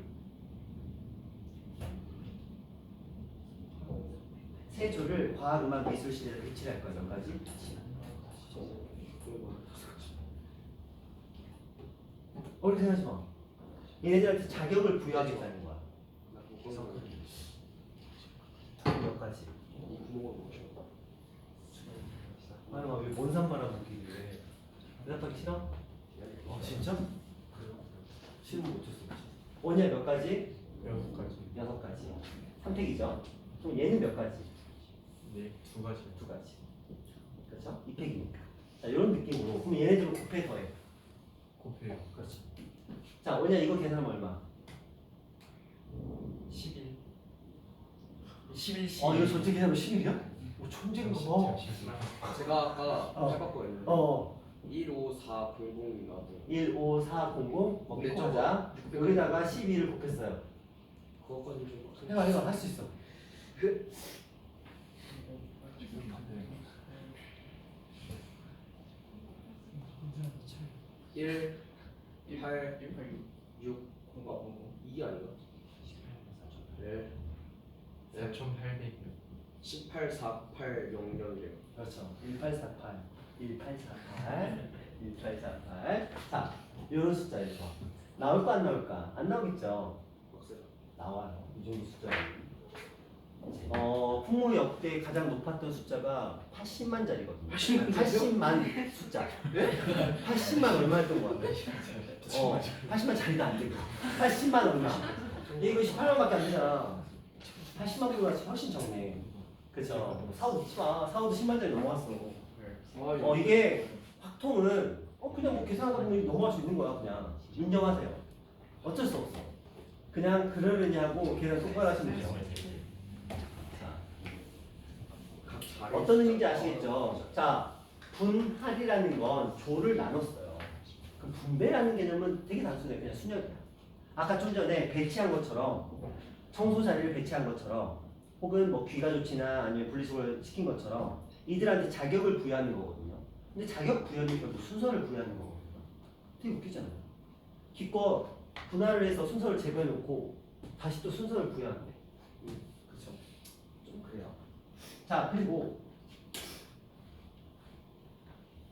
세 조를 과학, 음악, 미술실에 배치를 할 거야. 몇 가지? 어렵게 생각하지 마. 얘네들한테 자격을 부여하겠다는 거야. 몇 가지? 아유, 왜뭔 상관하고 웃기길래? 대답하기 싫어? 진짜? 싫으면 어쩔 수 없지. 원이야 몇 가지? 6가지. 3팩이죠? 그럼 얘는 몇 가지? 네, 2가지. 2가지. 그렇죠? 2팩이니까. 자, 이런 느낌으로. 그럼 얘네들은 곱해 더해. 곱해요. 그렇지. 자, 원이야 이거 계산하면 얼마? 11. 이거 전체 계산하면 11이야? 오, 천재인가 봐. 제가 아까 해봤거든요. 1, 5, 4, 00이나 1, 5, 4, 00 먹기 네, 하자. 여기다가 12를 곱했어요. 그거까지 좀 해봐, 할 수 있어. 그 1, 8, 186 6, 2 아닌가? 네. 4800 18, 4, 8, 0, 0이래요. 그렇죠. 1848, 1848, 1848. 자, 이런 숫자에서 나올까 안 나올까? 안 나오겠죠. 박사야. 나와요. 이 정도 숫자는. 풍무 역대 가장 높았던 숫자가 80만짜리거든요. 80만 숫자. 80만 얼마였던 것 같아요? 80만짜리도 안 되고 80만 얼마. 이거 18만밖에 안 되잖아. 80만보다 훨씬 적네. 그쵸? 사우도 치마. 사우도 10만짜리 넘어왔어. 이게 확통은 그냥 뭐 계산하다 보면 넘어갈 수 있는 거야. 그냥 인정하세요. 어쩔 수 없어. 그냥 그러려니 하고 계산 똑바로 하시면 돼요. 어떤 의미인지 아시겠죠? 자, 분할이라는 건 조를 나눴어요. 그럼 분배라는 개념은 되게 단순해요. 그냥 순역이야. 아까 좀 전에 배치한 것처럼 청소 자리를 배치한 것처럼 혹은 뭐 귀가 조치나 아니면 분리수거를 시킨 것처럼 이들한테 자격을 부여하는 거거든요. 근데 자격 부여는 결국 순서를 부여하는 거거든요. 되게 웃기잖아요. 기껏 분할을 해서 순서를 제거해놓고 다시 또 순서를 부여하는데 그렇죠? 좀 그래요. 자, 그리고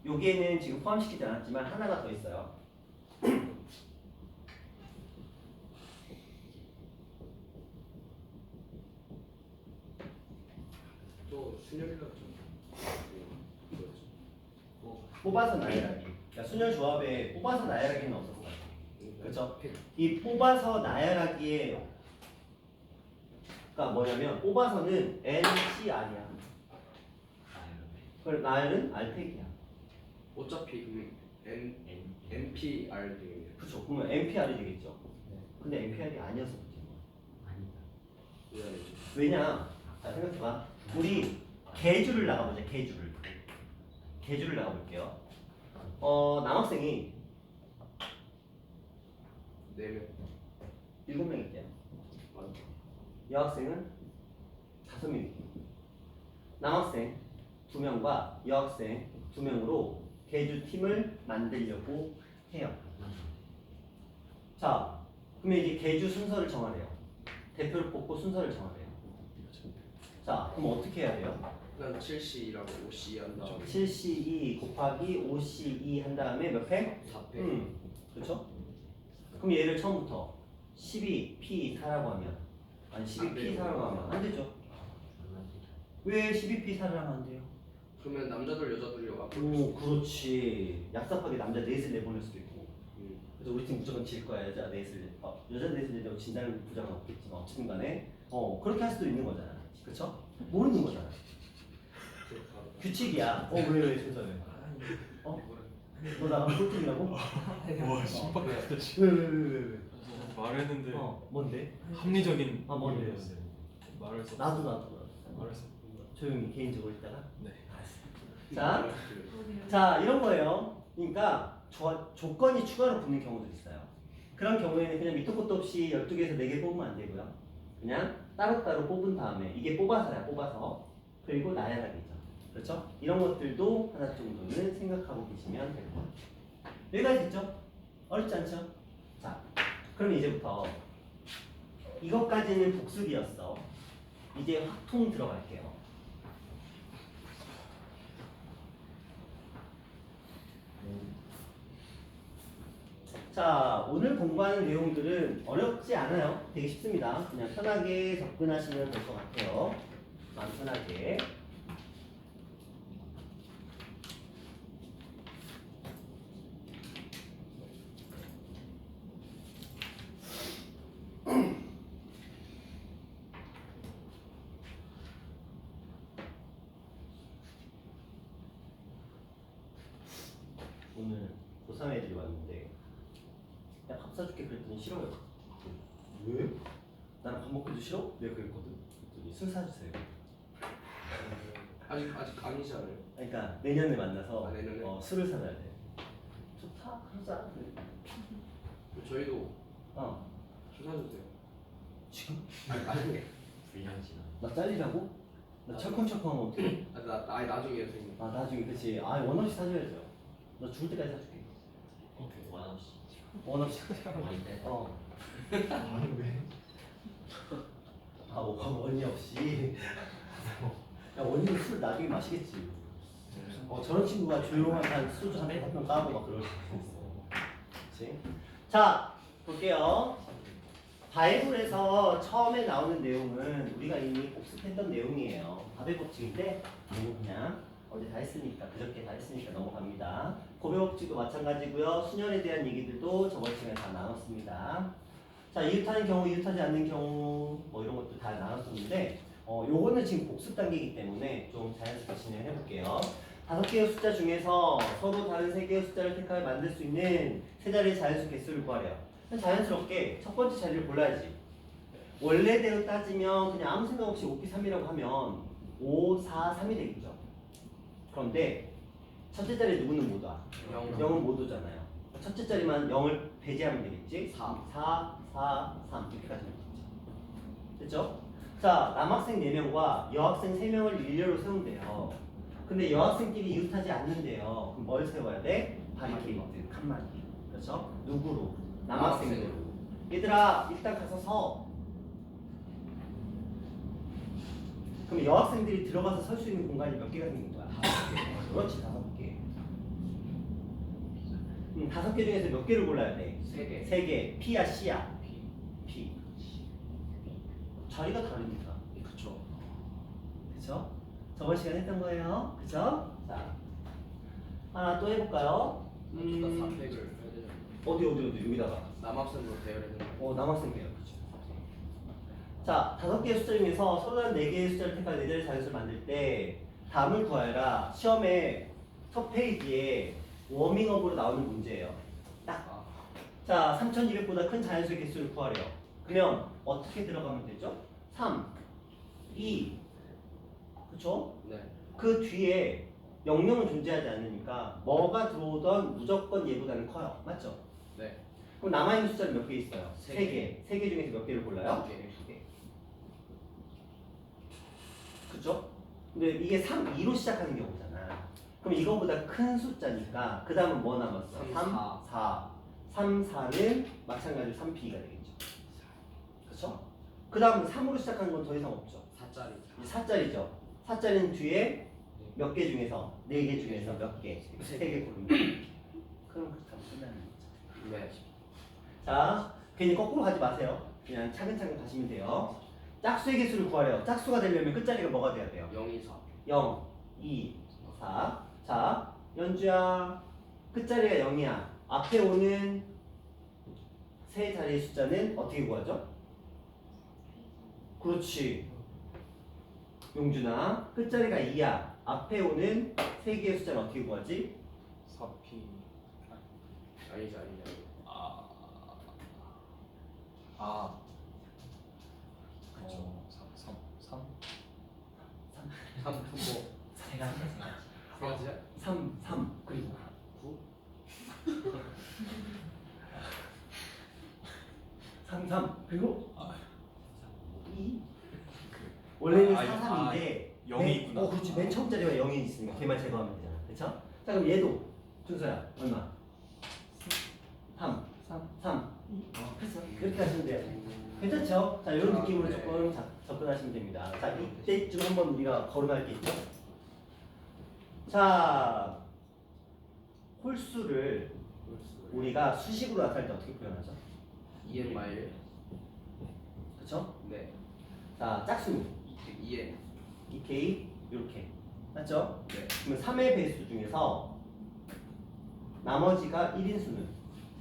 여기에는 지금 포함시키지 않았지만 하나가 더 있어요. 또 순열이라고 좀. 뽑아서 나열하기. 그러니까 순열 조합에 뽑아서 나열하기는 없었어요. 그렇죠? 이 뽑아서 나열하기에 그러니까 뭐냐면 뽑아서는 NCR이야. 그럼 나열은 R팩이야. 어차피 NPR 되겠네요. 그렇죠. 그러면 NPR이 되겠죠. 근데 NPR이 아니어서 그렇지 뭐. 왜 아니죠? 왜냐? 자, 생각해봐. 우리 계주를 나가보자. 계주를 나가볼게요. 남학생이 4명. 7명일게요. 많다. 여학생은 5명일게요. 남학생 2명과 여학생 2명으로 계주팀을 만들려고 해요. 자, 그러면 이제 계주 순서를 정하래요. 대표를 뽑고 순서를 정하래요. 자, 그럼 어떻게 해야 돼요? 난 7C랑 5C 한 다음에 7C2 곱하기 5C2 한 다음에 몇 팩? 4패. 그렇죠? 그럼 얘를 처음부터 12P4라고 하면 아니 12P4라고 하면 안 되죠. 왜 12P4를 하면 안 돼요? 그러면 남자들 여자들이 와. 오, 그렇지. 얍삽하게 남자 넷을 내보낼 수도 있고. 그래서 우리 팀 무조건 질 거야. 여자 넷을 여자 넷을 내려고 진다는 부장은 없겠지만 어쨌든 간에 그렇게 할 수도 있는 거잖아. 그렇죠? 모르는 거잖아. 규칙이야. 왜 순서를? 너 나랑 꼴등이라고? 와 신박하다. 왜? 말했는데 뭔데? 합리적인 뭔데? 이유였어요. 말했어. 나도. 말했어. 조용히 개인적으로 있다가. 네. 자 이런 거예요. 그러니까 조건이 추가로 붙는 경우도 있어요. 그런 경우에는 그냥 밑도 끝도 없이 12개에서 4개 뽑으면 안 되고요. 그냥 따로따로 뽑은 다음에 이게 뽑아서야 뽑아서 그리고 나열하기죠. 그렇죠? 이런 것들도 하나 정도는 생각하고 계시면 될 것 같아요. 여기까지 됐죠? 어렵지 않죠? 자, 그럼 이제부터 이것까지는 복습이었어. 이제 확통 들어갈게요. 자, 오늘 공부하는 내용들은 어렵지 않아요. 되게 쉽습니다. 그냥 편하게 접근하시면 될 것 같아요. 마음 편하게. 오늘 고3 애들이 왔는데 야, 밥 사줄게 그랬더니 싫어요. 왜? 나랑 밥 먹기도 싫어? 내가 그랬거든. 그랬더니 술 사주세요. 아직 아니지 않아요? 그러니까 내년에 만나서 내년에? 술을 사줘야 돼. 좋다. 그러자. 저희도 어. 술 사주세요. 지금? 아니 불량시나. 나 잘리라고? 나 철컹철컹하면 어떡해? 나 나중에 선생님. 아 나중에 그치. 아 원없이 사줘야죠. 너 죽을 때까지 사줄게. 원없이. 원없이. 아닌데. 어. 아니 왜? 아 원이 없이. 야 원이는 술 나중에 마시겠지. 저런 친구가 조용한 한 소주 한병 까고 막 그럴 수 있어. 그치? 자 볼게요. 바이블에서 처음에 나오는 내용은 우리가 이미 복습했던 내용이에요. 밥의 법칙인데 이거 그냥 어제 다 했으니까 그저께 다 했으니까 넘어갑니다. 고백 법칙도 마찬가지고요. 순혈에 대한 얘기들도 저번 시간에 다 나눴습니다. 자 이웃하는 경우, 이웃하지 않는 경우 뭐 이런 것도 다 나눴었는데 요거는 지금 복습 단계이기 때문에 좀 자연스럽게 진행해 볼게요. 5개의 숫자 중에서 서로 다른 3개의 숫자를 택하여 만들 수 있는 세 자리의 자연수 개수를 구하래요. 자연스럽게 첫 번째 자리를 골라야지. 원래대로 따지면 그냥 아무 생각 없이 5, 3이라고 하면 5, 4, 3이 되겠죠. 그런데 첫째 자리에 누구는 못 와? 0은 못 오잖아요. 첫째 자리만 0을 배제하면 되겠지? 4, 3 이렇게 가시면 되겠죠. 됐죠? 자, 남학생 4명과 여학생 3명을 일렬로 세운대요. 근데 여학생끼리 이웃하지 않는데요. 그럼 뭘 세워야 돼? 바리케이트, 칸막이. 그렇죠? 누구로? 남학생으로. 얘들아, 일단 가서 서. 그럼 여학생들이 들어가서 설 수 있는 공간이 몇 개가 생긴 거야? 5개. 그렇지, 5개. 5개 중에서 몇 개를 골라야 돼? 3개. 3개. P야, C야? P. 자리가 다르니까. 그쵸. 그쵸? 저번 시간에 했던 거예요. 그쵸? 자, 하나 또 해볼까요? 일단 4팩을 해야 되잖아. 어디 여기다가. 남학생으로 대열해야 되는 남학생 배요. 그쵸. 자, 5개의 숫자 중에서 서로 다른 4개의 숫자를 택한 4자리 자연수를 만들 때 답을 구하여라. 시험에 첫 페이지에 워밍업으로 나오는 문제예요. 딱. 자, 3200보다 큰 자연수의 개수를 구하래요. 그러면 어떻게 들어가면 되죠? 3, 2, 그쵸? 네. 그 뒤에 00은 존재하지 않으니까 뭐가 들어오던 무조건 얘보다는 커요. 맞죠? 네. 그럼 남아있는 숫자는 몇 개 있어요? 세 3개. 3개 중에서 몇 개를 골라요? 2개. 2개. 그쵸? 근데 이게 3, 2로 시작하는 경우잖아. 그럼 이거보다 큰 숫자니까 그 다음은 뭐 남았어? 3, 3, 4. 3, 4는 마찬가지로 3P가 되겠죠. 그쵸? 그 다음 3으로 시작하는 건 더 이상 없죠. 4짜리. 이제 4짜리죠. 4짜리는 뒤에 몇 개 중에서 4개 중에서 몇 개? 3개 고르면 그럼 그렇다면 끝나는 거죠. 네. 자, 괜히 거꾸로 가지 마세요. 그냥 차근차근 가시면 돼요. 짝수의 개수를 구하래요. 짝수가 되려면 끝자리가 뭐가 돼야 돼요? 0, 2, 4. 0, 2, 4. 자, 연주야. 끝자리가 0이야. 앞에 오는 세 자리의 숫자는 어떻게 구하죠? 그렇지. 용준아. 끝자리가 2야. 앞에 오는 세 개의 숫자는 어떻게 구하지? 4P. 아니지. 그쵸. 3. 3 뭐? 세 가지. 세 가지야? 3 그리고 9? 3 그리고 2 원래는 아, 4, 3인데 0이 있구나. 그렇지. 맨 처음 자리가 0이 있으니까 걔만 제거하면 되잖아. 그쵸? 자 그럼 얘도 준서야 얼마? 3 했어. 그렇게 하시면 돼요. 괜찮죠? 자 이런 느낌으로 네. 조금 접근하시면 됩니다. 자 이때쯤 한번 우리가 거론할 게 있죠. 자 홀수를 우리가 수식으로 나타낼 때 어떻게 표현하죠? 2n 마일. 그쵸? 네. 자 짝수는 2n. 2K 이렇게 맞죠? 네. 그러면 3의 배수 중에서 나머지가 1인 수는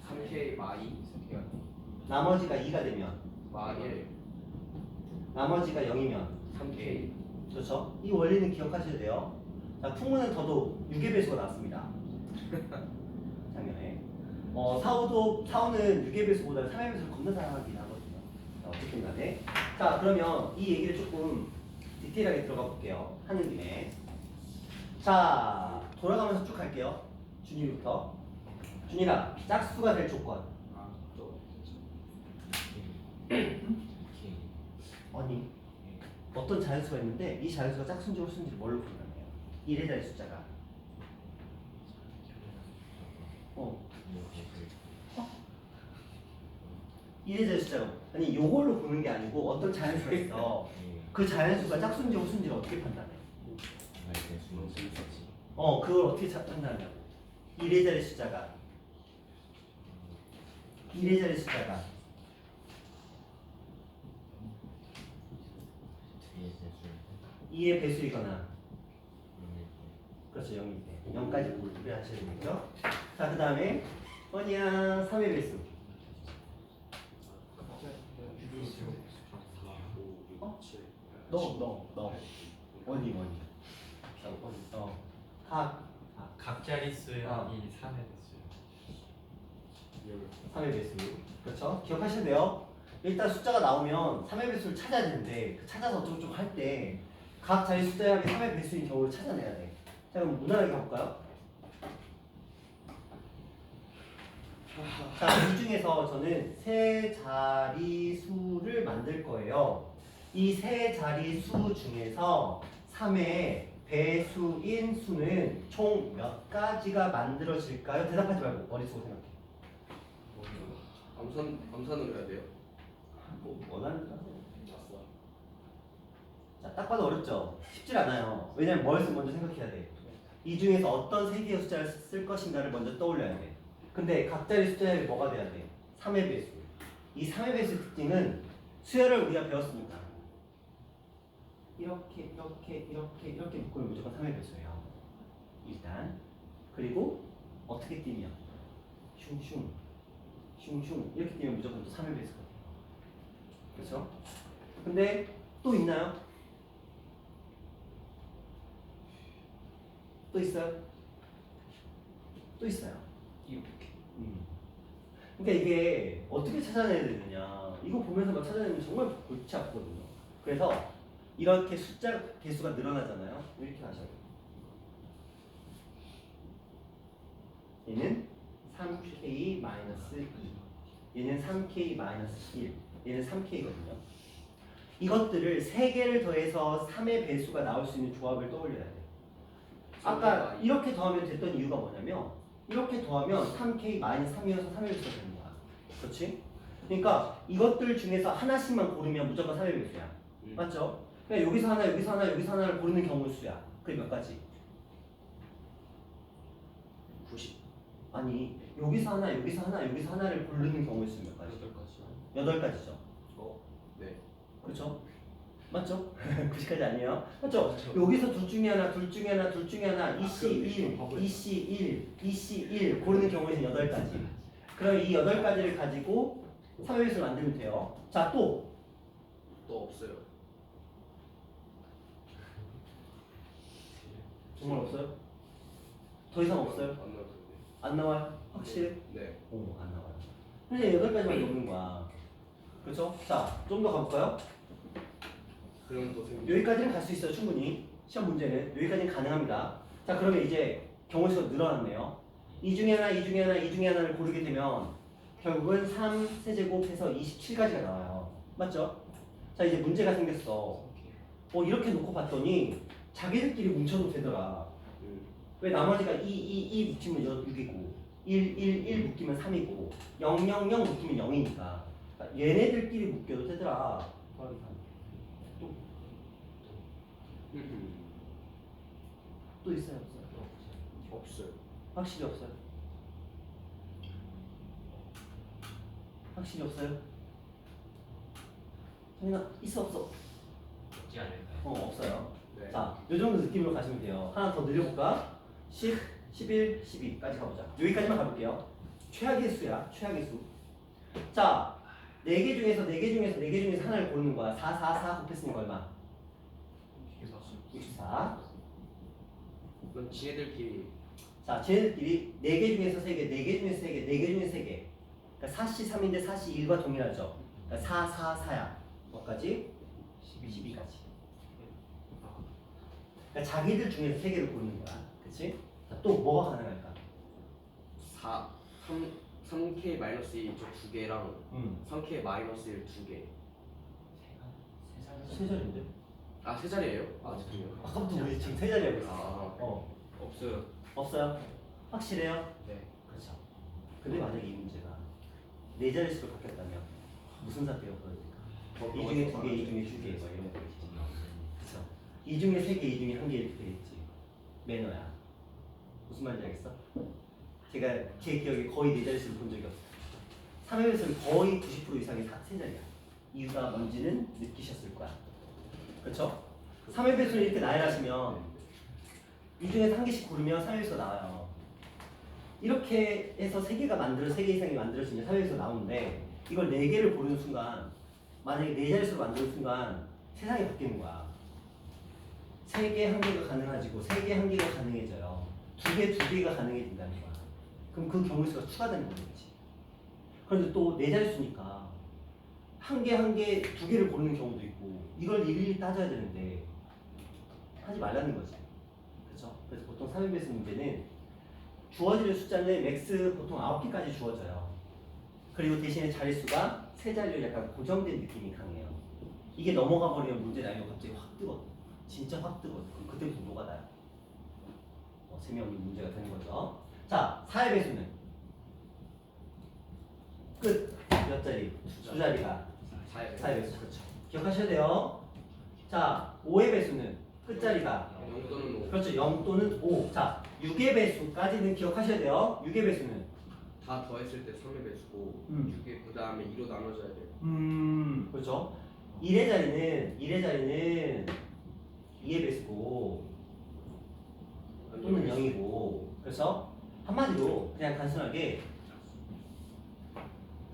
3k 마이. 나머지가 2가 되면 마일. 나머지가 0이면 3k. 그렇죠? 이 원리는 기억하셔야 돼요. 자 풍문은 더더욱 6의 배수가 나왔습니다. 작년에 4호는 6의 배수보다 3의 배수를 겁나 잘하긴 하거든요. 자, 어쨌든 간에 자 그러면 이 얘기를 조금 디테일하게 들어가 볼게요. 하는 김에 자 돌아가면서 쭉 갈게요. 준이부터 준이라 짝수가 될 조건 또. 아니 어떤 자연수가 있는데 이 자연수가 짝수인지 홀수인지 뭘로 판단해요? 1의 자리 숫자가. 어. 1의 자리 숫자가. 아니 요걸로 보는 게 아니고 어떤 자연수가 있어. 그 자연수가 짝수인지 홀수인지를 어떻게 판단해? 그걸 어떻게 판단하냐고. 1의 자리 숫자가 1의 자리 숫자가 2의 배수이거나 그렇죠 0일 때 0까지 구별하셔야 되겠죠. 자 그 다음에 뭐냐 3의 배수 너 원이 각 자릿수의 어. 이 3의 배수요. 3의 배수 그렇죠 기억하셔야 돼요. 일단 숫자가 나오면 3의 배수를 찾아야 되는데 찾아서 어쩌고저쩌고 할 때 각 자리 숫자의 3의 배수인 경우를 찾아내야 돼. 자 그럼 무난하게 가볼까요? 자, 이 중에서 저는 세 자리수를 만들 거예요. 이 세 자리수 중에서 3의 배수인 수는 총 몇 가지가 만들어질까요? 대답하지 말고 머릿속으로 생각해. 암산을 해야 돼요. 뭐 원하는 대로 하세요. 자, 딱 봐도 어렵죠? 쉽질 않아요. 왜냐면 뭘 먼저 생각해야 돼. 이 중에서 어떤 세 개의 숫자를 쓸 것인가를 먼저 떠올려야 돼. 근데 각 자리 숫자에 뭐가 돼야 돼? 3의 배수. 이 3의 배수 특징은 수열을 우리가 배웠습니다. 이렇게 묶으면 무조건 3의 배수예요. 일단. 그리고 어떻게 뛰면 슝슝 이렇게 뛰면 무조건 또 3의 배수가 돼요. 그렇죠? 근데 또 있나요? 또 있어요? 또 있어요. 이렇게. 그러니까 이게 어떻게 찾아내야 되느냐 이거 보면서 막 찾아내면 정말 골치 아프거든요. 그래서 이렇게 숫자 개수가 늘어나잖아요. 이렇게 하셔야 돼요. 얘는 3k-2 얘는 3k-1 얘는 3k거든요. 이것들을 3개를 더해서 3의 배수가 나올 수 있는 조합을 떠올려야 돼요. 아까 이렇게 더하면 됐던 이유가 뭐냐면 이렇게 더하면 3k-3이어서 3의 배수가 되는 거야. 그렇지? 그러니까 이것들 중에서 하나씩만 고르면 무조건 3의 배수야. 맞죠? 그냥 여기서 하나, 여기서 하나, 여기서 하나를 고르는 경우 수야. 그게 몇 가지? 90. 아니 여기서 하나, 여기서 하나, 여기서 하나를 고르는 경우의 수 몇 가지? 8가지죠. 네. 그렇죠? 맞죠? 90까지 아니에요? 맞죠? 여기서 둘 중에 하나, EC1, EC1, EC1 고르는 경우에는 8가지. 그럼 이 8가지를 가지고 3의 배수를 만들면 돼요. 자, 또 없어요. 정말 없어요? 더 이상 없어요? 안 나왔는데. 안 나와요? 확실해? 네. 오, 안 나와요. 근데 8가지만 넘는 거야. 그렇죠? 자, 좀 더 가볼까요? 그러면 또 생기. 여기까지는 갈 수 있어요, 충분히. 시험 문제는 여기까지는 가능합니다. 자, 그러면 이제 경우 수가 늘어났네요. 이 중에 하나를 고르게 되면 결국은 3 세제곱해서 27가지가 나와요. 맞죠? 자, 이제 문제가 생겼어. 이렇게 놓고 봤더니 자기들끼리 뭉쳐도 되더라. 왜 나머지가 2 묶이면 6이고 1 묶이면 3이고 0 묶이면 0이니까 그러니까 얘네들끼리 묶여도 되더라. 또 있어요, 없어요? 없어요. 확실히 없어요? 확실히 없어요? 정인아, 있어 없어? 없지 않을까요? 없어요. 네. 자, 요 정도 느낌으로 가시면 돼요. 하나 더 늘려볼까? 10, 11, 12까지 가보자. 여기까지만 가볼게요. 최악의 수야, 최악의 수. 자, 4개 중에서 하나를 고르는 거야. 4 곱했으니까 얼마? 64. 그건 지네들끼리. 자, 쟤네들끼리 4개 중에서 3개, 4개 중에서 3개, 4개 중에서 3개. 그러니까 4시 3인데 4시 1과 동일하죠. 그러니까 4야. 뭐까지? 12까지. 그러니까 자기들 중에서 3개를 고르는 거야. 그치? 자, 또 뭐가 가능할까? 3k 마이너스 1 저 2개랑 3k 마이너스 1 2개. 세 자리인데? 아, 세 자리예요? 아, 죄송해요. 아까부터 우리 지금 세 자리 하고 있어. 아, 없어요. 없어요? 확실해요? 네. 그렇죠. 근데 만약에 이 문제가 네 자릿수로 바뀌었다면 무슨 사태가 벌어질까? 이 중에 두 개, 이 중에 두 개, 뭐 이런 거겠지. 그렇죠. 이 중에 세 개, 이 중에 한 개 이렇게 되겠지. 매너야. 무슨 말인지 알겠어? 제가 제 기억에 거의 네 자릿수를 본 적이 없어요. 3회에서는 거의 90% 이상이 다 세 자리야. 이유가 뭔지는 느끼셨을 거야. 그렇죠? 3회 배수를 이렇게 나열하시면 이 중에서 한 개씩 고르면 3회에서 나와요. 이렇게 해서 3개 이상이 만들어지면 3회에서 나오는데 이걸 4개를 고르는 순간 만약에 4자릿수로 만드는 순간 세상이 바뀌는 거야. 3개, 1개가 가능해지고 3개, 1개가 가능해져요. 2개, 2개가 가능해진다는 거야. 그럼 그 경우 수가 추가되는 거지. 그런데 또 4자릿수니까 1개, 2개를 고르는 경우도 있고 이걸 일일이 따져야 되는데 하지 말라는 거지. 그렇죠? 그래서 보통 3회 배수 문제는 주어지는 숫자는 맥스 보통 9개까지 주어져요. 그리고 대신에 자릿수가 세 자리로 약간 고정된 느낌이 강해요. 이게 넘어가 버리면 문제 난이도가 갑자기 확 뜨거든. 진짜 확 뜨거든. 그럼 그때부터 녹아나요. 재미없는 문제가 되는 거죠. 자, 4회 배수는 끝. 몇 자리? 두 자리가 4회 배수. 그렇죠. 기억하셔야 돼요. 자, 5회 배수는 끝자리가 0 또는 5. 그렇죠. 0 또는 5. 자, 6의 배수까지는 기억하셔야 돼요. 6의 배수는 다 더했을 때 3의 배수고 6의 그 다음에 2로 나눠져야 돼요. 그렇죠. 1의 자리는 2의 배수고 또는 0이고 그래서 한마디로 그냥 단순하게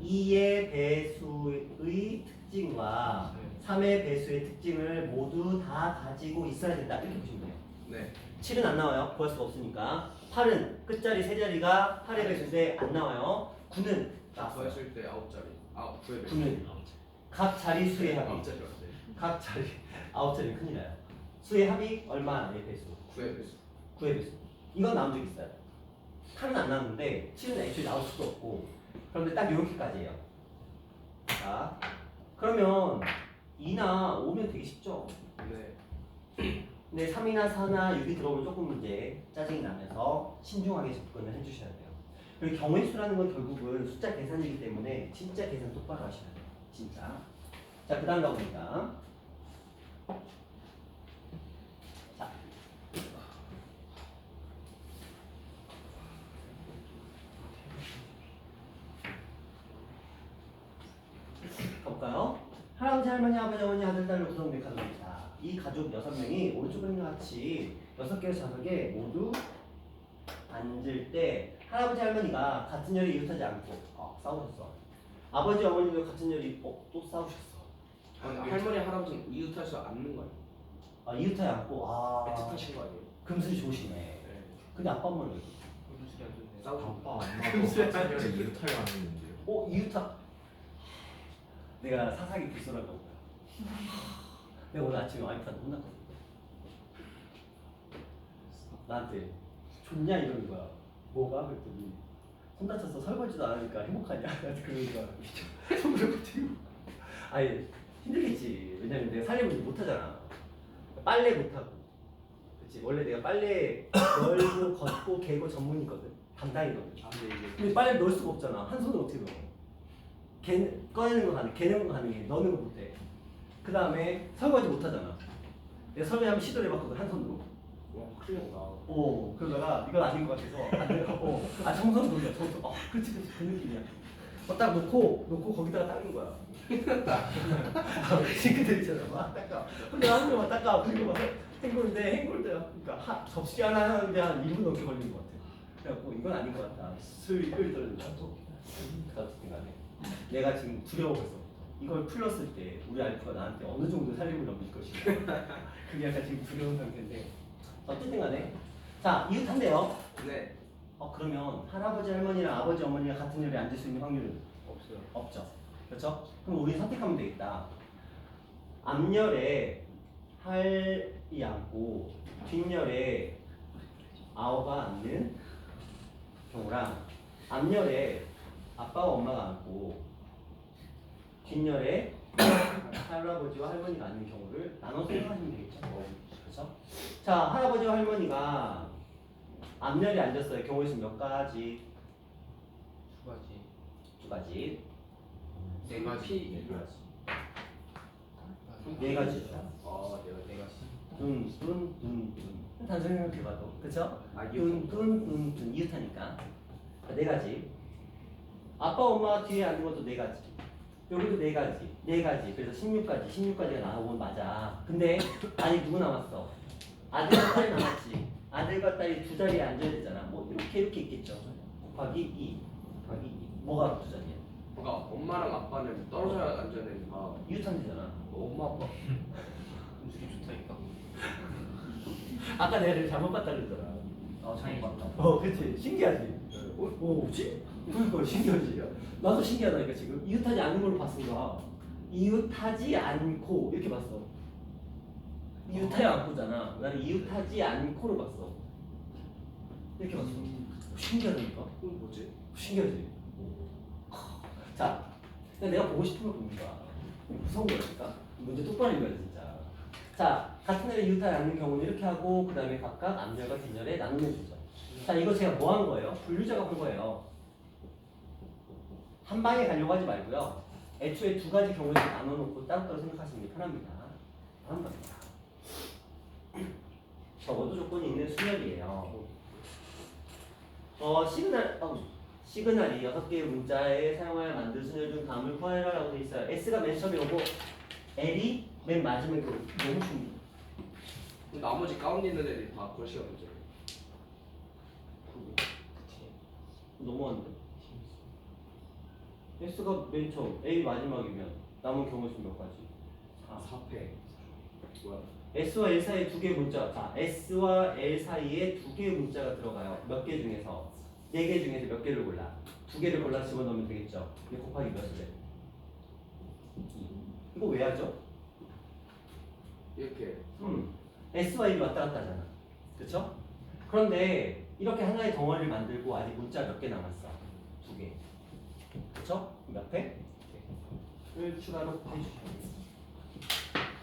2의 배수의 특징과 3의 배수의 특징을 모두 다 가지고 있어야 된다 이렇게 보시면 돼요. 네. 7은 안 나와요. 구할 수가 없으니까. 8은 끝자리 세 자리가 8의 배수인데 안 나와요. 9는 다 더했을 때 9자리. 9의 배수. 9는 각 자리 수의 합이 9자리 왔어요. 각 자리 9자리 큰일 나요. 수의 합이 얼마의 배수? 9의 배수. 9의 배수. 이건 나온 적 있어요. 8은 안 나왔는데 7은 애초에 나올 수도 없고 그런데 딱 이렇게까지예요. 자, 그러면 2나 5면 되게 쉽죠? 네. 근데 3이나 4나 6이 들어오면 조금 이제 짜증이 나면서 신중하게 접근을 해주셔야 돼요. 그리고 경우의 수라는 건 결국은 숫자 계산이기 때문에 진짜 계산 똑바로 하셔야 돼요. 진짜. 자, 그 다음 가봅니다. 자. 가볼까요? 할아버지, 할머니, 아버지, 어머니, 아들, 딸로 구성된 가족입니다. 이 가족 6명이 오른쪽 그림과 같이 6개에서 좌석에 모두 앉을 때 할아버지, 할머니가 같은 열에 이웃하지 않고 싸우셨어. 아버지, 어머니도 같은 열이 또 싸우셨어. 할머니, 할아버지는 이웃하셔 앉는 거예요. 이웃하지 않고 애틋하신 거 아니에요? 금슬이 좋으시네. 네. 근데 아빠 엄마는 금슬이 안 좋네요. 싸우죠. 아빠 엄마도 같은 열에 이웃하려 하는데요. 이웃하 내가 사사기 불손한 거구나. 내가 오늘 아침에 와이프한테 혼났거든. 나한테 좋냐 이러는 거야. 뭐가? 그랬더니 손 다쳐서 설거지도 안 하니까 행복하냐? 나한테 그러는 거야. 손을 버티고. 아니 힘들겠지. 왜냐면 내가 살림을 못하잖아. 빨래 못하고. 그치. 원래 내가 빨래 널고 걷고 개고 전문이거든. 담당이거든. 근데 빨래 넣을 수가 없잖아. 한 손으로 어떻게 넣어? 꺼내는 거 가능해. 개는 거 가능해. 넣는 거 못해. 그 다음에 설거지 못하잖아. 내가 설거지 한번 시도를 해봤거든. 한 손으로. 와, 큰일 났다. 그러다가 이건 아닌 것 같아서 안 되고 청소는 돌려. 청소. 그렇지 그 느낌이야. 딱 놓고 거기다가 닦는 거야. 싱크대 있잖아. 막 닦아. 근데 하는 거만 닦아. 그리고 막 헹구는데 그러니까 접시 하나 하는데 한 1분 넘게 걸리는 것 같아. 그래갖고 이건 아닌 것 같다. 슬 떨어진다. 어쨌든 간에 내가 지금 두려워서 이걸 풀었을 때 우리 알프가 나한테 어느 정도 살림을 넘길 것인가. 그게 약간 지금 두려운 상태인데 어쨌든 간에 자 이웃한대요. 네. 그러면 할아버지 할머니랑 아버지 어머니가 같은 열에 앉을 수 있는 확률은 없어요. 없죠. 그렇죠? 그럼 우리 선택하면 되겠다. 앞열에 할이 앉고 뒷열에 아오가 앉는 경우랑 앞열에 아빠와 엄마가 앉고 뒷열에 할아버지와 할머니가 아닌 경우를 나눠서 생각하시면 되겠죠. 그렇죠? 자, 할아버지와 할머니가 앞면에 앉았어요. 경우의 수 몇 가지? 두 가지. 두 가지. 네 가지. 네 가지. 아, 네 가지죠. 네 가지. 둔. 단순히 생각해봐도 그쵸? 아, 둔 이웃하니까 네 가지. 아빠 엄마 뒤에 앉는 것도 네 가지. 여기도 네 가지. 그래서 16가지가 나오면 맞아. 근데 아니 누구 남았어? 아들과 딸이 남았지. 아들과 딸이 두 자리에 앉아야 되잖아. 뭐 이렇게 있겠죠. 곱하기 2. 뭐가 두 자리야? 그러니까 엄마랑 아빠는 떨어져 앉아야 되니까 이웃한대잖아. 엄마 아빠 둘이 좋다니까. 아까 내가 잘못 봤다 그랬잖아. 잘못 봤다. 그치. 신기하지? 뭐지? 그러니까 신기하지. 나도 신기하다니까 지금. 이웃하지 않는 걸로 봤으니까. 이웃하지 않고 이렇게 봤어. 이웃하지 않고잖아. 나는 이웃하지 않고로 봤어. 이렇게 봤어. 신기하다니까? 그건 뭐지? 신기하지? 자, 내가 보고 싶은 걸 봅니다. 무서운 거라니까? 문제 똑바로 읽어야 진짜. 자, 같은 애를 이웃하지 않는 경우는 이렇게 하고 그 다음에 각각 앞열과 뒷열에 나누면 되죠. 자, 이거 제가 뭐 한 거예요? 분류작업 한 거예요. 한 방에 가려고 하지 말고요. 애초에 두 가지 경우를 나눠놓고 따로따로 생각하시는 게 편합니다. 한 겁니다. 적어도 조건이 있는 수열이에요. 시그널이 6개의 문자에 사용하여 만든 수열 중 다음을 구하라 라고 돼 있어요. S가 맨 처음에 오고 L이 맨 마지막에 오고 너무 쉽니다. 나머지 가운데 있는 애들이 다 글씨가 문제예요. 너무한데? S가 맨 처음, A 마지막이면 남은 경우 수 몇 가지? 4패 뭐야? S와 L 사이에 두 개의 문자. 자, S와 L 사이에 두 개의 문자가 들어가요. 몇 개 중에서? 4개 중에서 몇 개를 골라? 2개를 골라 집어넣으면 되겠죠. 이게 곱하기 몇을 해? 2. 이거 왜 하죠? 이렇게 S와 1이 왔다 갔다 하잖아. 그쵸? 그런데 이렇게 하나의 덩어리를 만들고 아직 문자 몇 개 남았어? 2개. 그쵸? 몇 회? 를 추가로 해주시면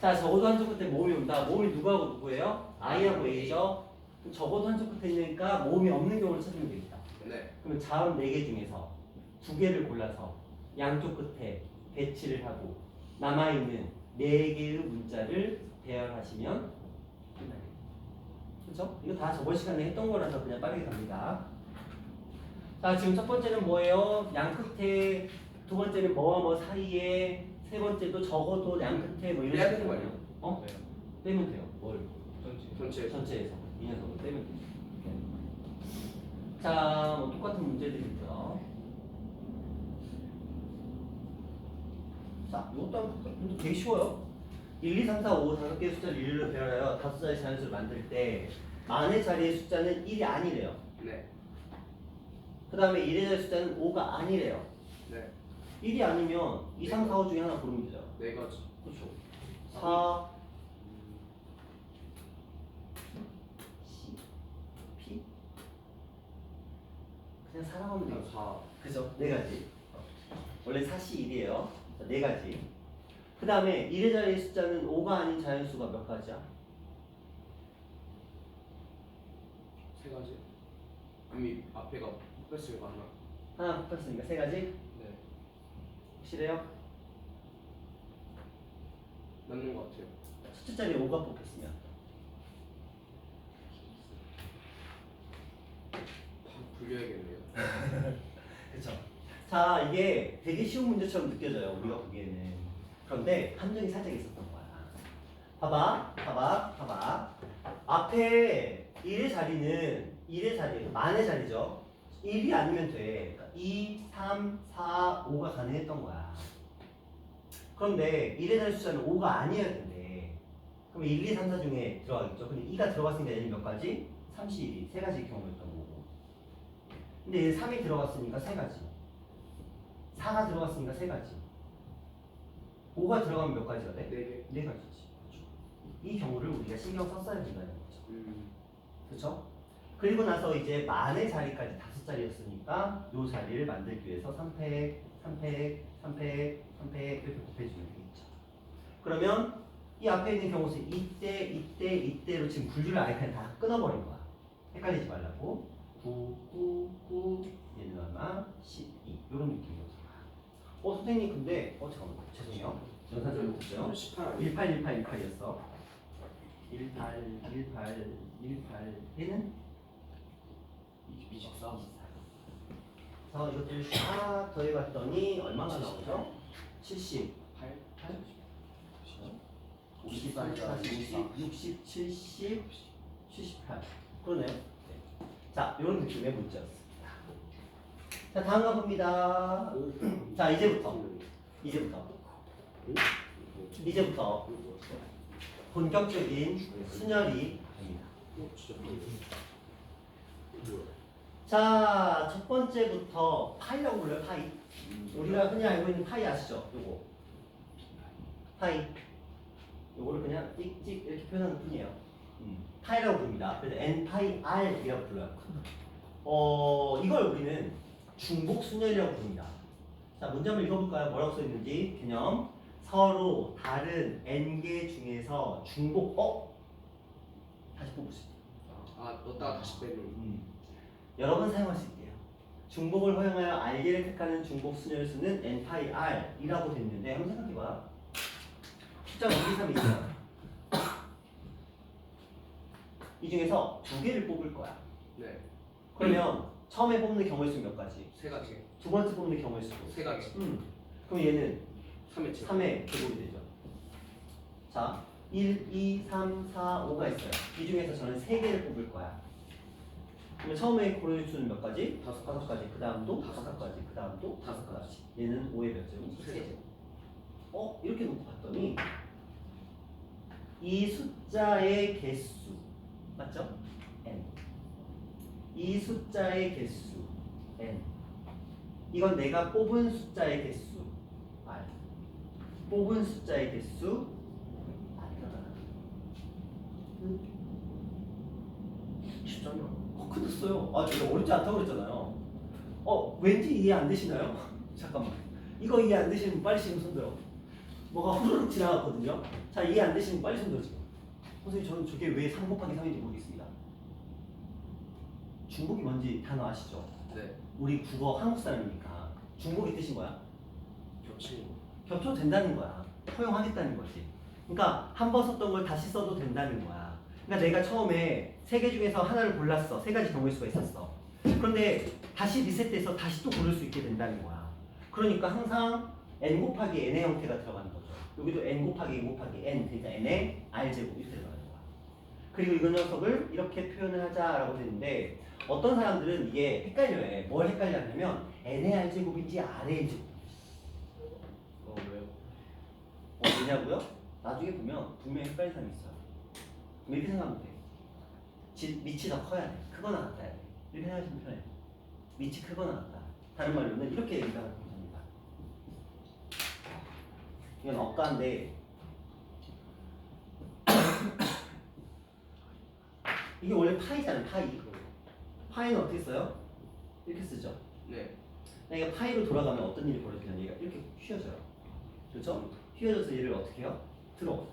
자, 적어도 한쪽 끝에 모음이 온다. 모음이 누구하고 누구예요? I하고 A죠? 그럼 적어도 한쪽 끝에 있으니까 모음이 없는 경우를 찾으면 되겠다. 네. 그러면 자음 4개 중에서 2개를 골라서 양쪽 끝에 배치를 하고 남아있는 4개의 문자를 배열하시면 끝나요. 그렇죠? 이거 다 저번 시간에 했던 거라서 그냥 빠르게 갑니다. 자, 지금 첫 번째는 뭐예요? 양 끝에, 두 번째는 뭐와 뭐 사이에, 세 번째도 적어도 양 끝에 뭐 이런 빼야 되는 식으로. 거 아니에요? 어? 네. 빼면 돼요. 뭘? 전체. 전체에서 이 녀석을 빼면 되죠. 자, 뭐 똑같은 문제들이고요. 자, 이것도 되게 쉬워요. 1, 2, 3, 4, 5, 5개의 숫자를 일일로 배열하여 5자리 자연수를 만들 때 만의 자리의 숫자는 1이 아니래요. 네. 그 다음에 1의 자리 숫자는 5가 아니래요. 네. 1이 아니면 2, 3, 4, 5 중에 하나 고르면 되죠. 네 가지. 그렇죠. 4, C, P 그냥 살아가면 돼요. 4. 그죠? 네 가지. 원래 4시 1이에요. 네 가지. 그 다음에 1의 자리의 숫자는 5가 아닌 자연수가 몇 가지야? 3가지. 이미 앞에가 뺐으니까 하나. 하나 뽑혔으니까 세 가지? 네. 확실해요? 맞는 것 같아요. 첫째 자리에 5가 뽑혔으면 불려야겠네요. 그쵸? 자, 이게 되게 쉬운 문제처럼 느껴져요. 우리가 보기에는. 그런데 함정이 살짝 있었던 거야. 봐봐. 앞에 1의 자리는 1의 자리, 만의 자리죠. 1이 아니면 돼. 그러니까 2, 3, 4, 5가 가능했던 거야. 그런데 1의 자리 숫자는 5가 아니어야 된대. 그럼 1, 2, 3, 4 중에 들어가겠죠. 근데 2가 들어갔으니까 얘는 몇 가지? 3, 12, 세 가지 경우였던 거고. 근데 얘는 3이 들어갔으니까 세 가지. 4가 들어갔으니까 세 가지. 5가 들어가면 몇 가지가 돼? 4개. 네 가지지. 그렇죠. 이 경우를 우리가 신경 썼어야 된다는 거죠. 그렇죠? 그리고 나서 이제 만의 자리까지 5자리였으니까 이 자리를 만들기 위해서 3팩, 3팩, 3팩, 300 이렇게 곱해주면 되겠죠. 그러면 이 앞에 있는 경우수 이때로 지금 분류를 아예 그냥 다 끊어버린 거야. 헷갈리지 말라고. 9, 9, 9 얘는 얼마? 12 이런 느낌이었어. 선생님 근데 잠깐만 죄송해요. 영상 잘못했어요. 18 18이었어. 18 얘는 24. 그래서 이것들을 싹 더해봤더니 얼마나 나오죠? 70 58, 40, 60, 70, 78 그러네요. 네. 자, 이런 느낌의 문제였습니다. 자, 다음 가봅니다. 자, 이제부터 본격적인 순열이 됩니다. 자, 첫 번째부터 파이라고 불러요. 파이. 우리가 흔히 알고 있는 파이 아시죠? 요거 파이. 요거를 그냥 찍찍 이렇게 표현하는 뿐이에요. 파이라고 부릅니다. 그래서 n 파이 r이라고 불러요. 이걸 우리는 중복 순열이라고 부릅니다. 자, 문제 한번 읽어볼까요? 뭐라고 써 있는지 개념. 서로 다른 n개 중에서 중복. 다시 뽑으시죠. 넣다가 다시 빼는. 여러 번 사용할 수 있대요. 중복을 허용하여 r개를 택하는 중복 순열 수는 n 파이 r이라고 됐는데 한번 생각해봐. 숫자 1, 2, 3 있어요. 이 중에서 2개를 뽑을 거야. 네. 그러면 처음에 뽑는 경우의 수 몇 가지? 3가지. 두 번째 뽑는 경우의 수 3가지. 그럼 얘는 3의 제. 3의 제곱이 되죠. 자, 1, 2, 3, 4, 5가 있어요. 이 중에서 저는 3개를 뽑을 거야. 그러면 처음에 고를 수는 몇 가지? 5가지. 그 다음도 5가지. 그 다음도 5가지. 얘는 5의 몇 제곱? 3제곱. 이렇게 놓고 봤더니 이 숫자의 개수 맞죠? n. 이 숫자의 개수 n. 이건 내가 뽑은 숫자의 개수 r. 뽑은 숫자의 개수 r이잖아. 쉽잖아. 끝났어요. 제가 어렵지 않다고 그랬잖아요. 왠지 이해 안 되시나요? 잠깐만. 이거 이해 안 되시면 빨리 지금 손들어. 뭐가 후루룩 지나갔거든요. 자, 이해 안 되시면 빨리 손들어 지금. 선생님, 저는 저게 왜 3 곱하기 3인지 모르겠습니다. 중복이 뭔지 단어 아시죠? 네. 우리 국어 한국 사람이니까 중복이 뜻인 거야. 겹치는 거. 겹쳐도 된다는 거야. 허용하겠다는 거지. 그러니까 한 번 썼던 걸 다시 써도 된다는 거야. 그러니까 내가 처음에 3개 중에서 하나를 골랐어. 3가지 경우의 수가 있었어. 그런데 다시 리셋돼서 다시 또 고를 수 있게 된다는 거야. 그러니까 항상 n 곱하기 n의 형태가 들어가는 거죠. 여기도 n 곱하기 n 곱하기 n, 그러니까 n의 r제곱 이렇게 들어가는 거야. 그리고 이 녀석을 이렇게 표현을 하자라고 되는데 어떤 사람들은 이게 헷갈려해. 뭘 헷갈려하냐면 n의 r제곱인지 r의 제곱. 왜요? 왜냐고요? 나중에 보면 분명히 헷갈리는 사람이 있어요. 이렇게 생각하면 돼. 밑이 더 커야 돼. 크거나 같아야 돼. 이렇게 생각하시면 편해요. 밑이 크거나 같다. 다른 말로는 이렇게 얘기하면 됩니다. 이건 억가인데 이게 원래 파이잖아요. 파이는 어떻게 써요? 이렇게 쓰죠. 네. 그러니까 파이로 돌아가면 어떤 일이 벌어지냐면 얘가 이렇게 휘어져요. 그렇죠? 휘어져서 얘를 어떻게 해요? 들어.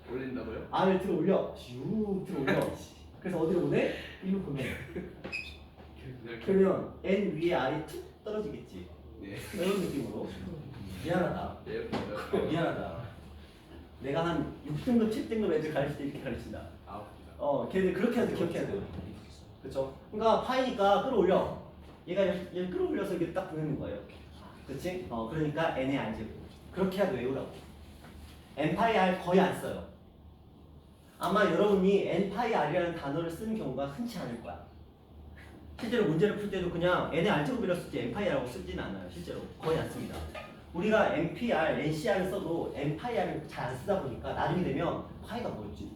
올린다고요? R을 들어 올려. 쭉 들어 올려. 그래서 어디로 보내? 이로 보내. 그러면 N 위에 R이 툭 떨어지겠지. 네. 이런 느낌으로. 미안하다. 네. 미안하다. 내가 한 6등급, 7등급 애들 가르칠 때 이렇게 가르친다. 걔들 그렇게 해서 기억해야 돼요. 그렇죠? 그러니까 파이니까 끌어올려. 얘를 끌어올려서 이렇게 딱 보내는 거예요. 그렇지? 그러니까 n의 r제곱. 그렇게 해도 외우라고. n파이 r 거의 안 써요. 아마 여러분이 n파이 r이라는 단어를 쓰는 경우가 흔치 않을 거야. 실제로 문제를 풀 때도 그냥 n의 r제곱이라고 쓰지 n파이 r라고 쓰지는 않아요. 실제로 거의 안 씁니다. 우리가 npr, ncr을 써도 n파이 r을 잘 안 쓰다 보니까 나중에 되면 파이가 뭐였지?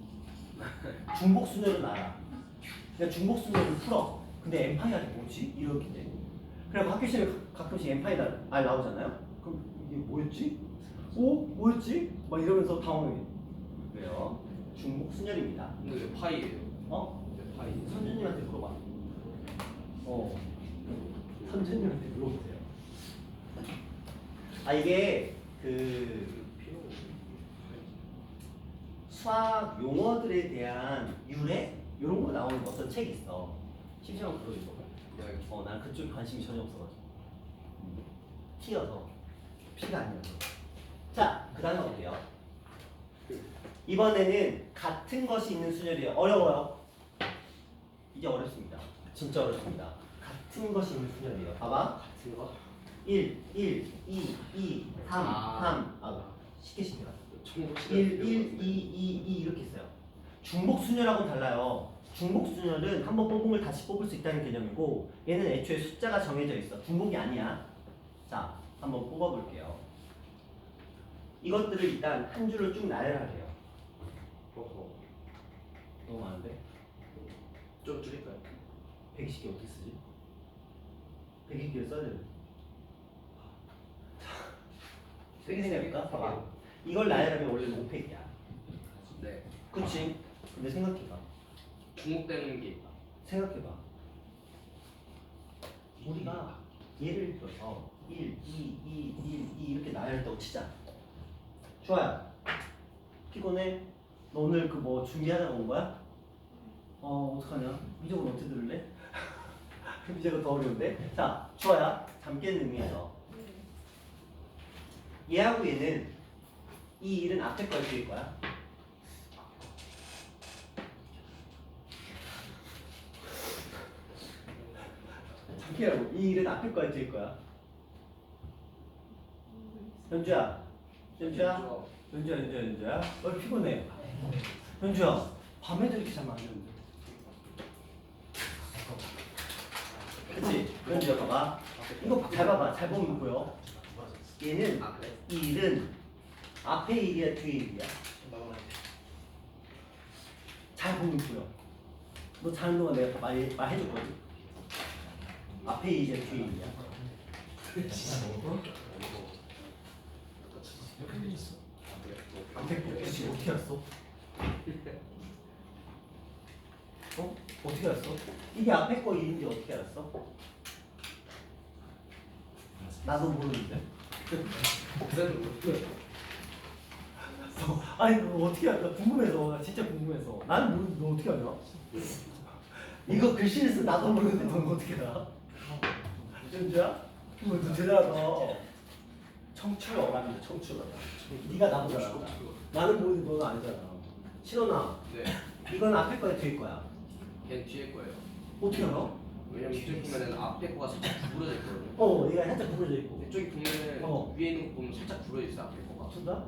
중복순열은 알아. 그냥 중복순열을 풀어. 근데 n파이 r이 뭐지? 이렇게 돼. 그래서 학교 시험에 가끔씩 n파이 r 나오잖아요. 그럼 이게 뭐였지? 뭐였지? 막 이러면서 당황해. 왜요? 중복순열입니다. 근데 왜 파이예요? 왜 파이? 선생님한테 물어봐. 선생님한테 물어보세요. 이게 수학 용어들에 대한 유래 이런 거 나오는 어떤 책 있어. 심심한 그거 읽어. 난 그쪽에 관심이 전혀 없어가지고. T여서 P가 아니어서. 자, 그 다음에 볼게요. 이번에는 같은 것이 있는 순열이에요. 어려워요. 이게 어렵습니다. 진짜 어렵습니다. 같은 것이 있는 순열이에요. 봐봐. 같은 거? 1, 1, 2, 2, 3, 3. 쉽게 쉽게 가. 1, 1, 2, 2, 2 이렇게 있어요. 중복 순열하고는 달라요. 중복 순열은 한번 뽑은 걸 다시 뽑을 수 있다는 개념이고 얘는 애초에 숫자가 정해져 있어. 중복이 아니야. 자, 한번 뽑아볼게요. 이것들을 일단 한 줄로 쭉 나열하래요. 너무 많은데? 좀 줄일까요? 120개 어떻게 쓰지? 120개를 써야 되는데. 세개 생각해볼까? 봐봐. 이걸 나열하면 원래 5팩이야. 네. 그치? 근데 생각해봐. 중복되는 게 있다. 생각해봐. 우리가 예를 들어서 1, 2, 2, 1, 2 이렇게 나열했다고 치자. 좋아요. 피곤해? 너 오늘 그 뭐 준비하다가 온 거야? 어떡하냐? 미적은 어떻게 들을래? 미적은 더 어려운데? 자, 좋아요. 잠 깨는 의미에서 얘하고 얘는 이 일은 앞에 거 뒤에 거야? 잠깨라고. 이 일은 앞에 거야 뒤에 거야? 현주야. 연주야. 피곤해. 연주야. 밤에도 이렇게 자면 안 되는데. 그치? 연주야 봐봐. 이거 잘 봐봐. 잘 보면 보여. 얘는 그래? 이 일은 앞에 일이야 뒤에 일이야? 잘 보면 보여. 너 자는 동안 내가 말해줬거든. 앞에 일이야 뒤에 일이야? 앞에 거 그치? 어떻게 알았어? 어떻게 알았어? 이게 앞에 거 일인지 어떻게 알았어? 나도 모르는데. 아니 너 어떻게 알아? 궁금해서. 나 진짜 궁금해서. 나는 모르는데 너 어떻게 알아? 이거 글씨를 써 나도 모르는데 넌 어떻게 알아? 현주야? 너 대단하다. 청출어람이야 청출어람. 네가 나보다 낫다. 나는 모르는데 너는 아니잖아. 신원아. 네. 이건 앞에 거야 뒤에 거야? 걔는 뒤에 거예요. 어떻게 알아? 왜냐면 이쪽 보면은 앞에 거가 살짝 구부러져 있거든요. 얘가 살짝 구부러져 있고. 이쪽이 보면은 위에 있는 거 보면 살짝 구부러져 있어 앞에 거가. 진짜?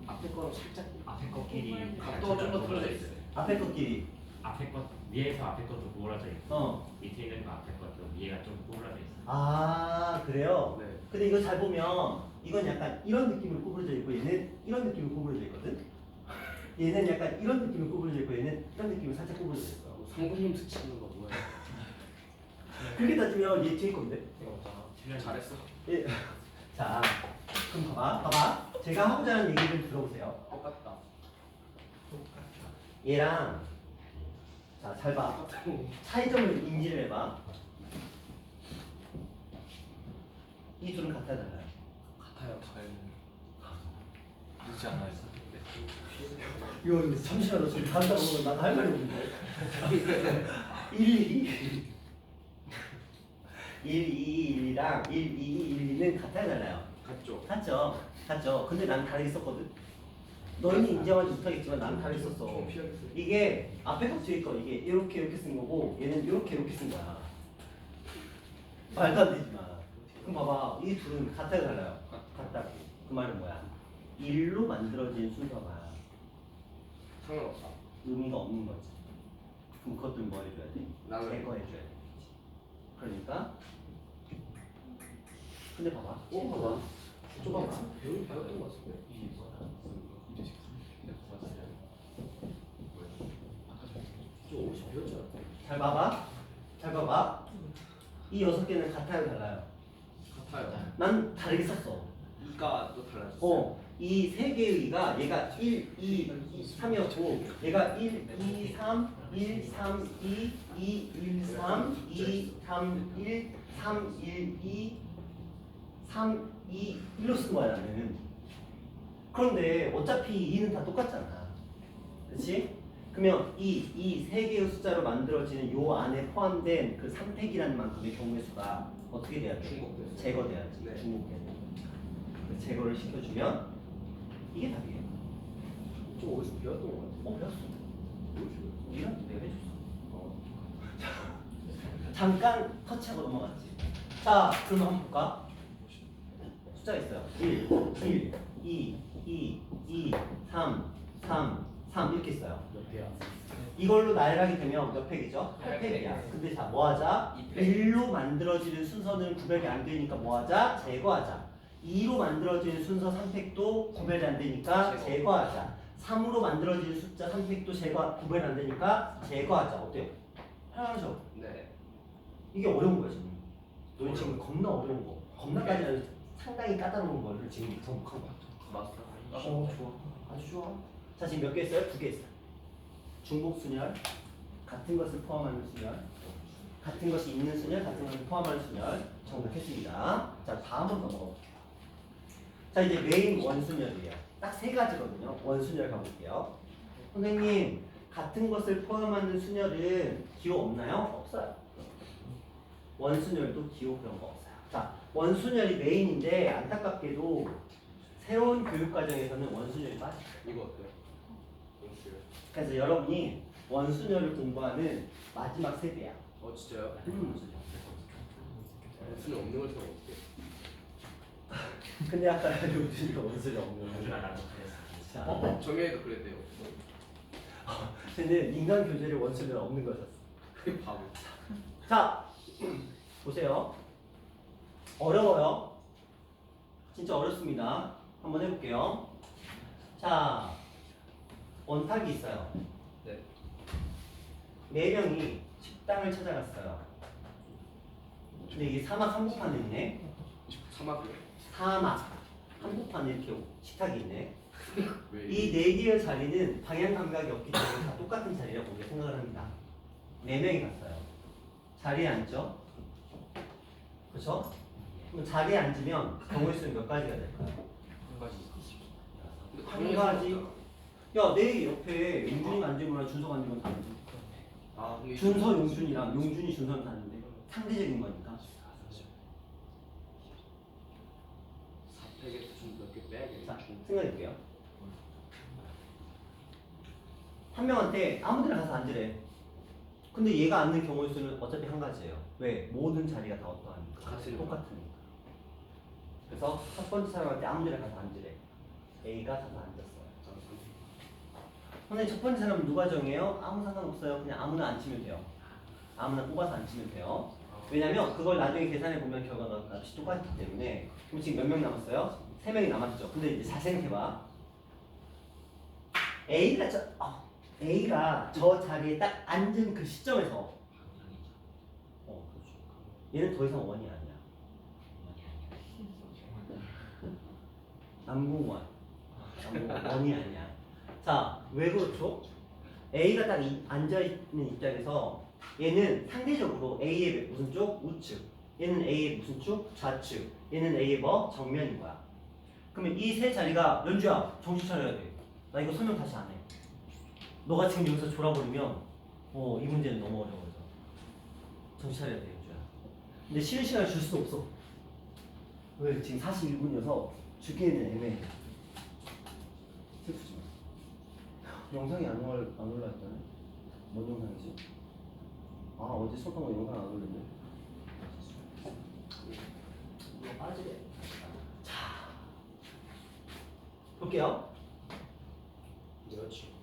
앞에 거는 살짝 앞에 거끼리 각도가 좀 더 틀어져 있어요. 앞에 거끼리. 앞에 것 위에서 앞에 것도 구부러져 있고 밑에 있는 거 앞에 것도 위에가 좀 구부러져 있어. 아 그래요? 네. 근데 이거 잘 보면 이건 약간 이런 느낌으로 구부러져 있고 얘는 이런 느낌으로 구부러져 있거든? 얘는 약간 이런 느낌으로 구부러져 있고 얘는 이런 느낌으로 살짝 구부러져 있어. 상부님 스치는 거 뭐야? 그렇게 따지면 얘 뒤에 건데? 잘했어. 예. 자 그럼 봐봐. 제가 하고자 하는 얘기 좀 들어보세요. 똑같다. 얘랑 자 잘 봐. 차이점을 인지를 해봐. 이 둘은 같아 달라요. 같아요. 늦지 않아요. 이거 잠시만 너 지금 다한다고 하면 나도 할 말이 없는데. 1, 2, 1이랑 1, 2, 1, 2는 같아야 달라요. 같죠? 같죠. 근데 난 다르게 썼거든. 너희는 인정하지 못하겠지만 나는 다르게 썼어. 이게 앞에 거 뒤에 거 이게 이렇게 쓴 거고 얘는 이렇게 쓴 거야. 말도 안 되지만. 그럼 봐봐. 이 둘은 같아야 달라요. 같다고. 그 말은 뭐야? 1로 만들어진 순서가 상관없다. 의미가 없는 거지. 그럼 그것들 뭐 해줘야 돼? 나는 제거해줘야 돼. 그러니까 근데 봐봐. 봐봐. 좁아봐. 배웠던 거 같은데. 좀 어디서 배웠지 않았나? 잘 봐봐. 잘 봐봐. 이 6개는 같아요 달라요? 같아요. 난 다르게 썼어. 이가 또 달라졌어요. 이 세 개의 이가 얘가 1, 2, 3이었고 얘가 1, 2, 3, 1, 3, 2, 2, 1, 3, 2, 3, 1, 3, 1, 2, 3, 2, 1로 쓴 거야 나는. 그런데 어차피 2는 다 똑같잖아. 그렇지? 그러면 이 세 개의 숫자로 만들어지는 요 안에 포함된 그 3팩이라는 만큼의 경우의 수가 어떻게 돼야 돼? 중복돼서. 제거돼야지. 네. 중복돼야 돼. 그 제거를 시켜주면 이게 답이에요. 좀 어디서 배웠던 것 같아. 배웠어. 뭐지? 우리랑 내가 해줬어. 잠깐 터치하고 넘어갔지. 자, 그러면 한번 볼까? 숫자가 있어요. 1, 2, 3, 3 이렇게 있어요. 몇 개야? 이걸로 나열하게 되면 몇 팩이죠? 8팩이야. 근데 자, 뭐 하자? 1로 만들어지는 순서는 구별이 안 되니까 뭐 하자? 제거하자. 2로 만들어지는 순서 3팩도 구별이 안 되니까 제거하자. 3으로 만들어지는 숫자 3팩도 구별이 안 되니까 제거하자. 어때요? 편하죠? 네. 이게 어려운 거야 지금. 너희 지금 겁나 어려운 거. 겁나까지 아니라 상당히 까다로운 거를 지금 정복한 거 같아. 마스터. 좋아. 아주 좋아. 자 지금 몇 개 있어요? 2개 있어요. 중복 순열, 같은 것을 포함하는 순열, 같은 것이 있는 순열, 같은 것을 포함하는 순열 정복했습니다. 자 다음은 넘어가 볼게요. 자 이제 메인 원순열이에요. 딱 세 가지거든요. 원순열 가볼게요. 선생님 같은 것을 포함하는 순열은 기호 없나요? 없어요. 원순열도 기호 그런 거 없어요. 자 원순열이 메인인데 안타깝게도 새로운 교육과정에서는 원순열이 빠져요. 이거 어때요? 원수열. 그래서 여러분이 원순열을 공부하는 마지막 세대야. 진짜요? 원수는 없는 걸 생각 어떻게? 근데 아까 요즘이 원순이 없는 우리가 거야. 나도 그랬어. 자, 정혜도 그랬대요. 근데 인간 교재를 원순열 없는 거였어. 그 바보. 자, 보세요. 어려워요. 진짜 어렵습니다. 한번 해볼게요. 자, 원탁이 있어요. 네. 4명이 식당을 찾아갔어요. 근데 이게 사막 한복판에 있네. 사막이요? 사막 한복판에 이렇게 식탁이 있네. 왜? 이 4개의 자리는 방향 감각이 없기 때문에 다 똑같은 자리라고 우리가 생각을 합니다. 4명이 갔어요. 자리에 앉죠? 그렇죠? 그럼 자리에 앉으면 경우의 수는 몇 가지가 될까요? 한 가지. 근데 한 가지. 야, 내 옆에 용준이가 앉은 거랑 준서가 앉은 건 다른데. 근데 준서 용준이랑 용준이 준서는 다른데. 상대적인 거니까. 4팩에서 좀 몇 개 빼야겠네. 자, 생각해볼게요. 한 명한테 아무데나 가서 앉으래. 근데 얘가 앉는 경우의 수는 어차피 한 가지예요. 왜? 모든 자리가 다 어떠하니까. 같으니까. 똑같으니까. 그래서 첫 번째 사람한테 아무데나 가서 앉으래. A가 가서 앉았어요. 선생님 첫 번째 사람은 누가 정해요? 아무 상관없어요. 그냥 아무나 앉히면 돼요. 아무나 뽑아서 앉히면 돼요. 왜냐면 그걸 나중에 계산해 보면 결과가 값이 똑같기 때문에. 그럼 지금 몇 명 남았어요? 3명이 남았죠. 근데 이제 잘 생각해봐. A가 저 자리에 딱 앉은 그 시점에서 그렇죠. 얘는 더 이상 원이 아니야. 남궁원. 원이 아니야. 자, 왜 그렇죠? A가 딱 앉아있는 입장에서 얘는 상대적으로 A의 무슨 쪽? 우측. 얘는 A의 무슨 쪽? 좌측. 얘는 A의 뭐? 정면인 거야. 그러면 이 세 자리가 연주야 정신 차려야 돼. 나 이거 설명 다시 안 해. 너가 지금 여기서 졸아버리면 이 문제는 너무 어려워져. 정신 차려야 돼 연주야. 근데 쉬는 시간을 줄 수도 없어. 왜? 지금 41분이어서 주기에는 애매해. 슬프지 마. 영상이 안 올라왔다네. 뭔 영상이지? 어제 썼던 거 영상 안 올렸네. 이거 빠지래. 자, 볼게요. 여자친구.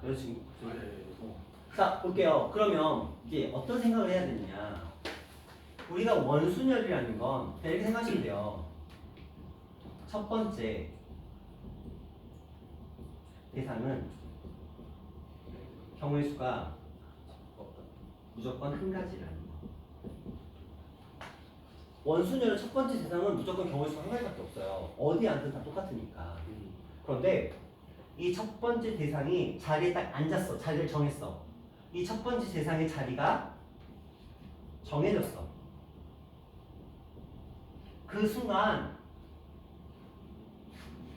여자친구. 네. 자, 볼게요. 그러면 이제 어떤 생각을 해야 되느냐. 우리가 원순열이라는 건 이렇게 생각하시면 돼요. 첫 번째 대상은 경우의 수가 무조건 한 가지라는 거. 원순열의 첫 번째 대상은 무조건 경우의 수가 한 가지밖에 없어요. 어디 앉든 다 똑같으니까. 그런데 이 첫 번째 대상이 자리에 딱 앉았어. 자리를 정했어. 이 첫 번째 대상의 자리가 정해졌어. 그 순간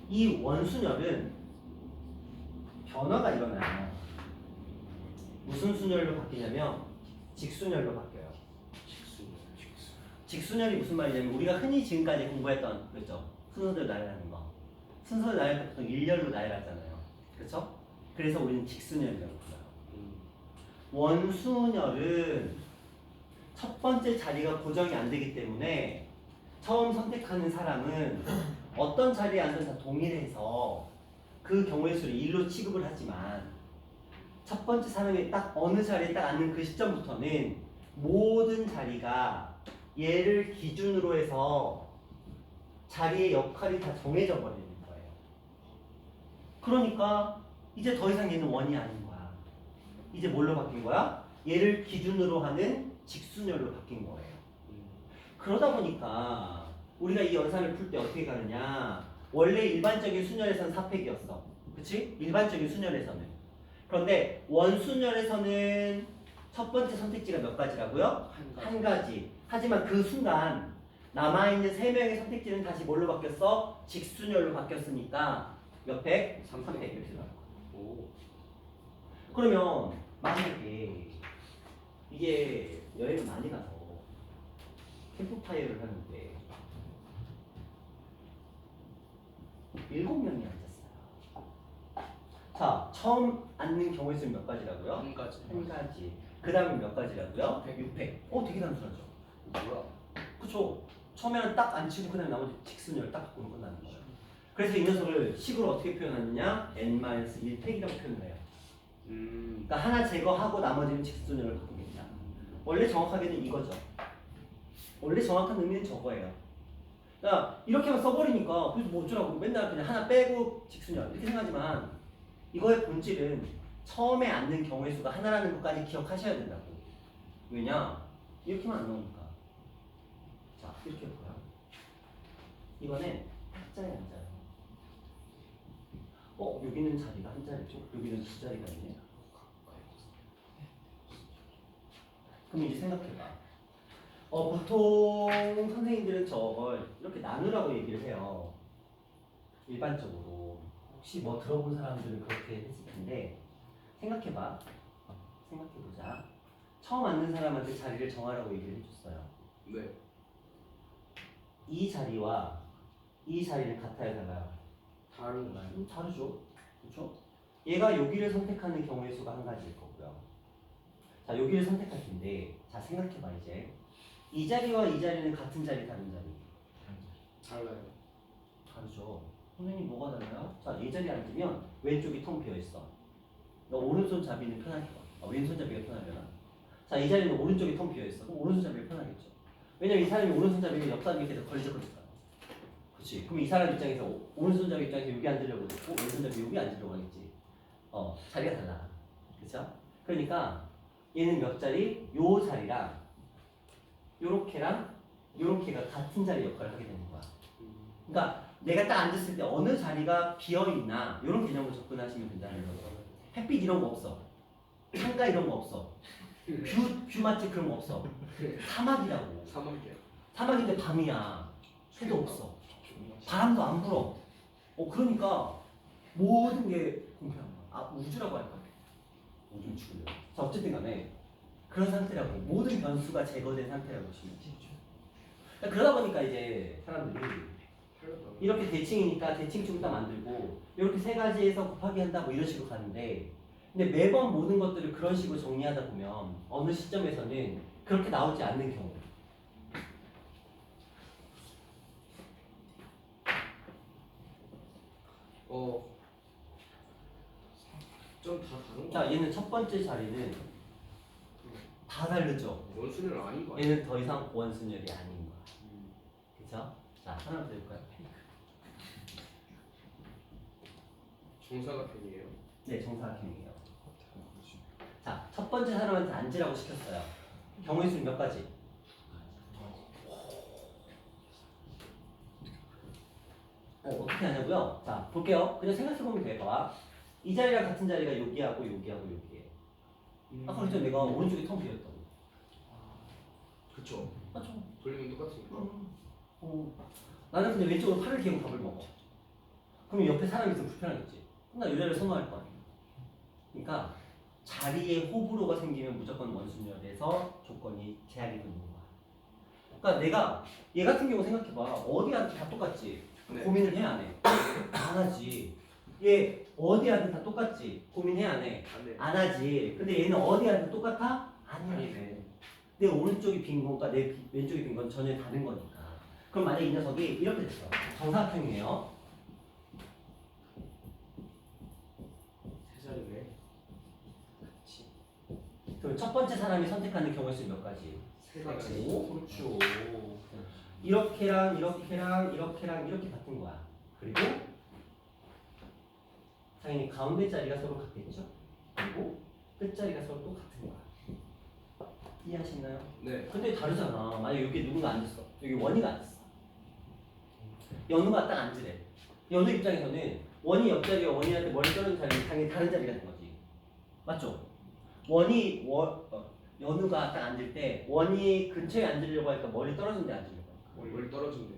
이 원순열은 변화가 일어나요. 무슨 순열로 바뀌냐면 직순열로 바뀌어요. 직순열이 무슨 말이냐면 우리가 흔히 지금까지 공부했던 그렇죠? 순서대로 나열하는 거. 순서대로 나열할 때 보통 일렬로 나열하잖아요. 그렇죠? 그래서 우리는 직순열이라고 불러요. 원순열은 첫 번째 자리가 고정이 안 되기 때문에 처음 선택하는 사람은 어떤 자리에 앉아서 다 동일해서 그 경우의 수를 1로 취급을 하지만 첫 번째 사람이 딱 어느 자리에 딱 앉는 그 시점부터는 모든 자리가 얘를 기준으로 해서 자리의 역할이 다 정해져 버리는 거예요. 그러니까 이제 더 이상 얘는 원이 아닌 거야. 이제 뭘로 바뀐 거야? 얘를 기준으로 하는 직순열로 바뀐 거예요. 그러다 보니까 우리가 이 연산을 풀 때 어떻게 가느냐? 원래 일반적인 순열에서는 4팩이었어. 그치? 일반적인 순열에서는. 그런데 원순열에서는 첫 번째 선택지가 몇 가지라고요? 한 가지. 하지만 그 순간 남아있는 3명의 선택지는 다시 뭘로 바뀌었어? 직순열로 바뀌었으니까 몇 팩? 3팩 이렇게 나올 거야. 그러면 만약에 이게 여행을 많이 가서 캠프파이어를 하는데 7명이 앉았어요. 자, 처음 앉는 경우의 수는 몇 가지라고요? 한 가지. 한 가지. 그 다음에 몇 가지라고요? 6팩. 되게 단순하죠. 뭐야? 그쵸? 처음에는 딱 앉히고 그 다음에 나머지 직순열 딱 갖고 끝나는 거예요. 그래서 이 녀석을 식으로 어떻게 표현하느냐? n-1팩이라고 표현을 해요. 그러니까 하나 제거하고 나머지는 직순열을 갖고 있다. 원래 정확하게는 이거죠. 원래 정확한 의미는 저거예요. 그러니까 이렇게만 써버리니까 그래서 뭐 어쩌라고 맨날 그냥 하나 빼고 직순열 이렇게 생각하지만 이거의 본질은 처음에 앉는 경우의 수가 하나라는 것까지 기억하셔야 된다고. 왜냐? 이렇게만 안 나오니까. 자, 이렇게 볼까요? 이번엔 탁자에 앉아요. 여기는 자리가 한 자리죠? 여기는 두 자리가 있네. 그럼 이제 생각해봐. 보통 선생님들은 저걸 이렇게 나누라고 얘기를 해요. 일반적으로. 혹시 뭐 들어본 사람들은 그렇게 했을 텐데 생각해봐. 생각해보자. 처음 앉는 사람한테 자리를 정하라고 얘기를 해줬어요. 네. 이 자리와 이 자리는 같아요, 달라요? 다른가요? 다르죠. 그렇죠? 얘가 여기를 선택하는 경우의 수가 한 가지일 거고요. 자, 여기를 선택할 텐데 자, 생각해봐 이제. 이 자리와 이 자리는 같은 자리, 다른 자리? 달라요. 다르죠. 선생님 뭐가 달라요? 자, 이 자리에 앉으면 왼쪽이 텅 비어있어. 너 오른손 잡이는 편하게 봐. 왼손 잡이가 편하려나? 자, 이 자리는 오른쪽이 텅 비어있어. 그럼 오른손 잡이가 편하겠죠. 왜냐면 이 사람이 오른손 잡이가 옆 사람이 계속 걸리적거리잖아. 그렇지. 그럼 이 사람 입장에서 오른손 잡이 입장에서 여기 앉으려고 그러고 왼손 잡이 여기 앉으려고 하겠지. 자리가 달라. 그렇죠? 그러니까 얘는 몇 자리? 요 자리랑 요렇게랑 요렇게가 같은 자리 역할을 하게 되는 거야. 그러니까 내가 딱 앉았을 때 어느 자리가 비어있나 이런 개념으로 접근하시면 된다는 거죠. 햇빛 이런 거 없어. 창가 이런 거 없어. 뷰 맛집 그런 거 없어. 사막이라고. 사막이야. 사막인데 밤이야. 해도 없어. 바람도 안 불어. 그러니까 모든 게 공평한 거야. 우주라고 할까? 우주 축이요. 자, 어쨌든 간에 그런 상태라고. 모든 변수가 제거된 상태라고 보시면 되죠. 그러다 보니까 이제 사람들이 이렇게 대칭이니까 대칭 다 만들고 이렇게 세 가지에서 곱하기 한다고 이런 식으로 가는데 근데 매번 모든 것들을 그런 식으로 정리하다 보면 어느 시점에서는 그렇게 나오지 않는 경우 좀 다 다른 거. 자, 얘는 첫 번째 자리는 다 다르죠. 원수는 아닌 거 아니야? 얘는 더 이상 원순열이 아닌 거야. 그쵸? 자, 하나 더 해볼까요? 정사각형이에요. 네, 정사각형이에요. 자, 첫 번째 사람한테 앉으라고 시켰어요. 경우의 수는 몇 가지? 어떻게 하냐고요? 자, 볼게요. 그냥 생각해보면 돼. 봐봐. 이 자리랑 같은 자리가 여기하고 여기하고 여기에. 아까 그랬잖아. 내가 오른쪽에 텅 비었다고. 그쵸. 맞죠? 돌리면 똑같으니까. 나는 근데 왼쪽으로 팔을 기고 밥을 먹어. 그럼 옆에 사람이 있으면 불편하겠지. 그럼 나 여자를 선호할 거 아니야. 그러니까 자리에 호불호가 생기면 무조건 원순열에서 조건이 제약이 되는 거야. 그러니까 내가 얘 같은 경우 생각해봐. 어디 하든 다 똑같지. 네. 고민을 해 안 해? 안 하지. 얘 어디 하든 다 똑같지. 고민해 안 해? 안 돼. 안 하지. 근데 얘는 어디 하든 똑같아? 아니야. 내 오른쪽이 빈 건가 내 왼쪽이 빈 건 전혀 다른 거니까. 그럼 만약에 이 녀석이 이렇게 됐어. 정사각형이에요. 세 자리네. 그럼 첫 번째 사람이 선택하는 경우의 수 몇 가지? 세 가지. 오, 그렇죠. 이렇게랑 이렇게랑 이렇게랑 이렇게 같은 거야. 그리고 당연히 가운데 자리가 서로 같겠죠? 그리고 끝 자리가 서로 또 같은 거야. 이해하시나요? 네. 근데 다르잖아. 만약 여기 누군가 앉았어. 여기 원이가 앉았어. 연우가 딱 앉으래. 연우 입장에서는 원이 옆자리와 원이한테 머리 떨어진 자리는 당연히 다른 자리가 된 거지. 맞죠? 연우가 딱 앉을 때 원이 근처에 앉으려고 하니까 머리 떨어진 데 앉으려고 하니까. 머리 떨어진대.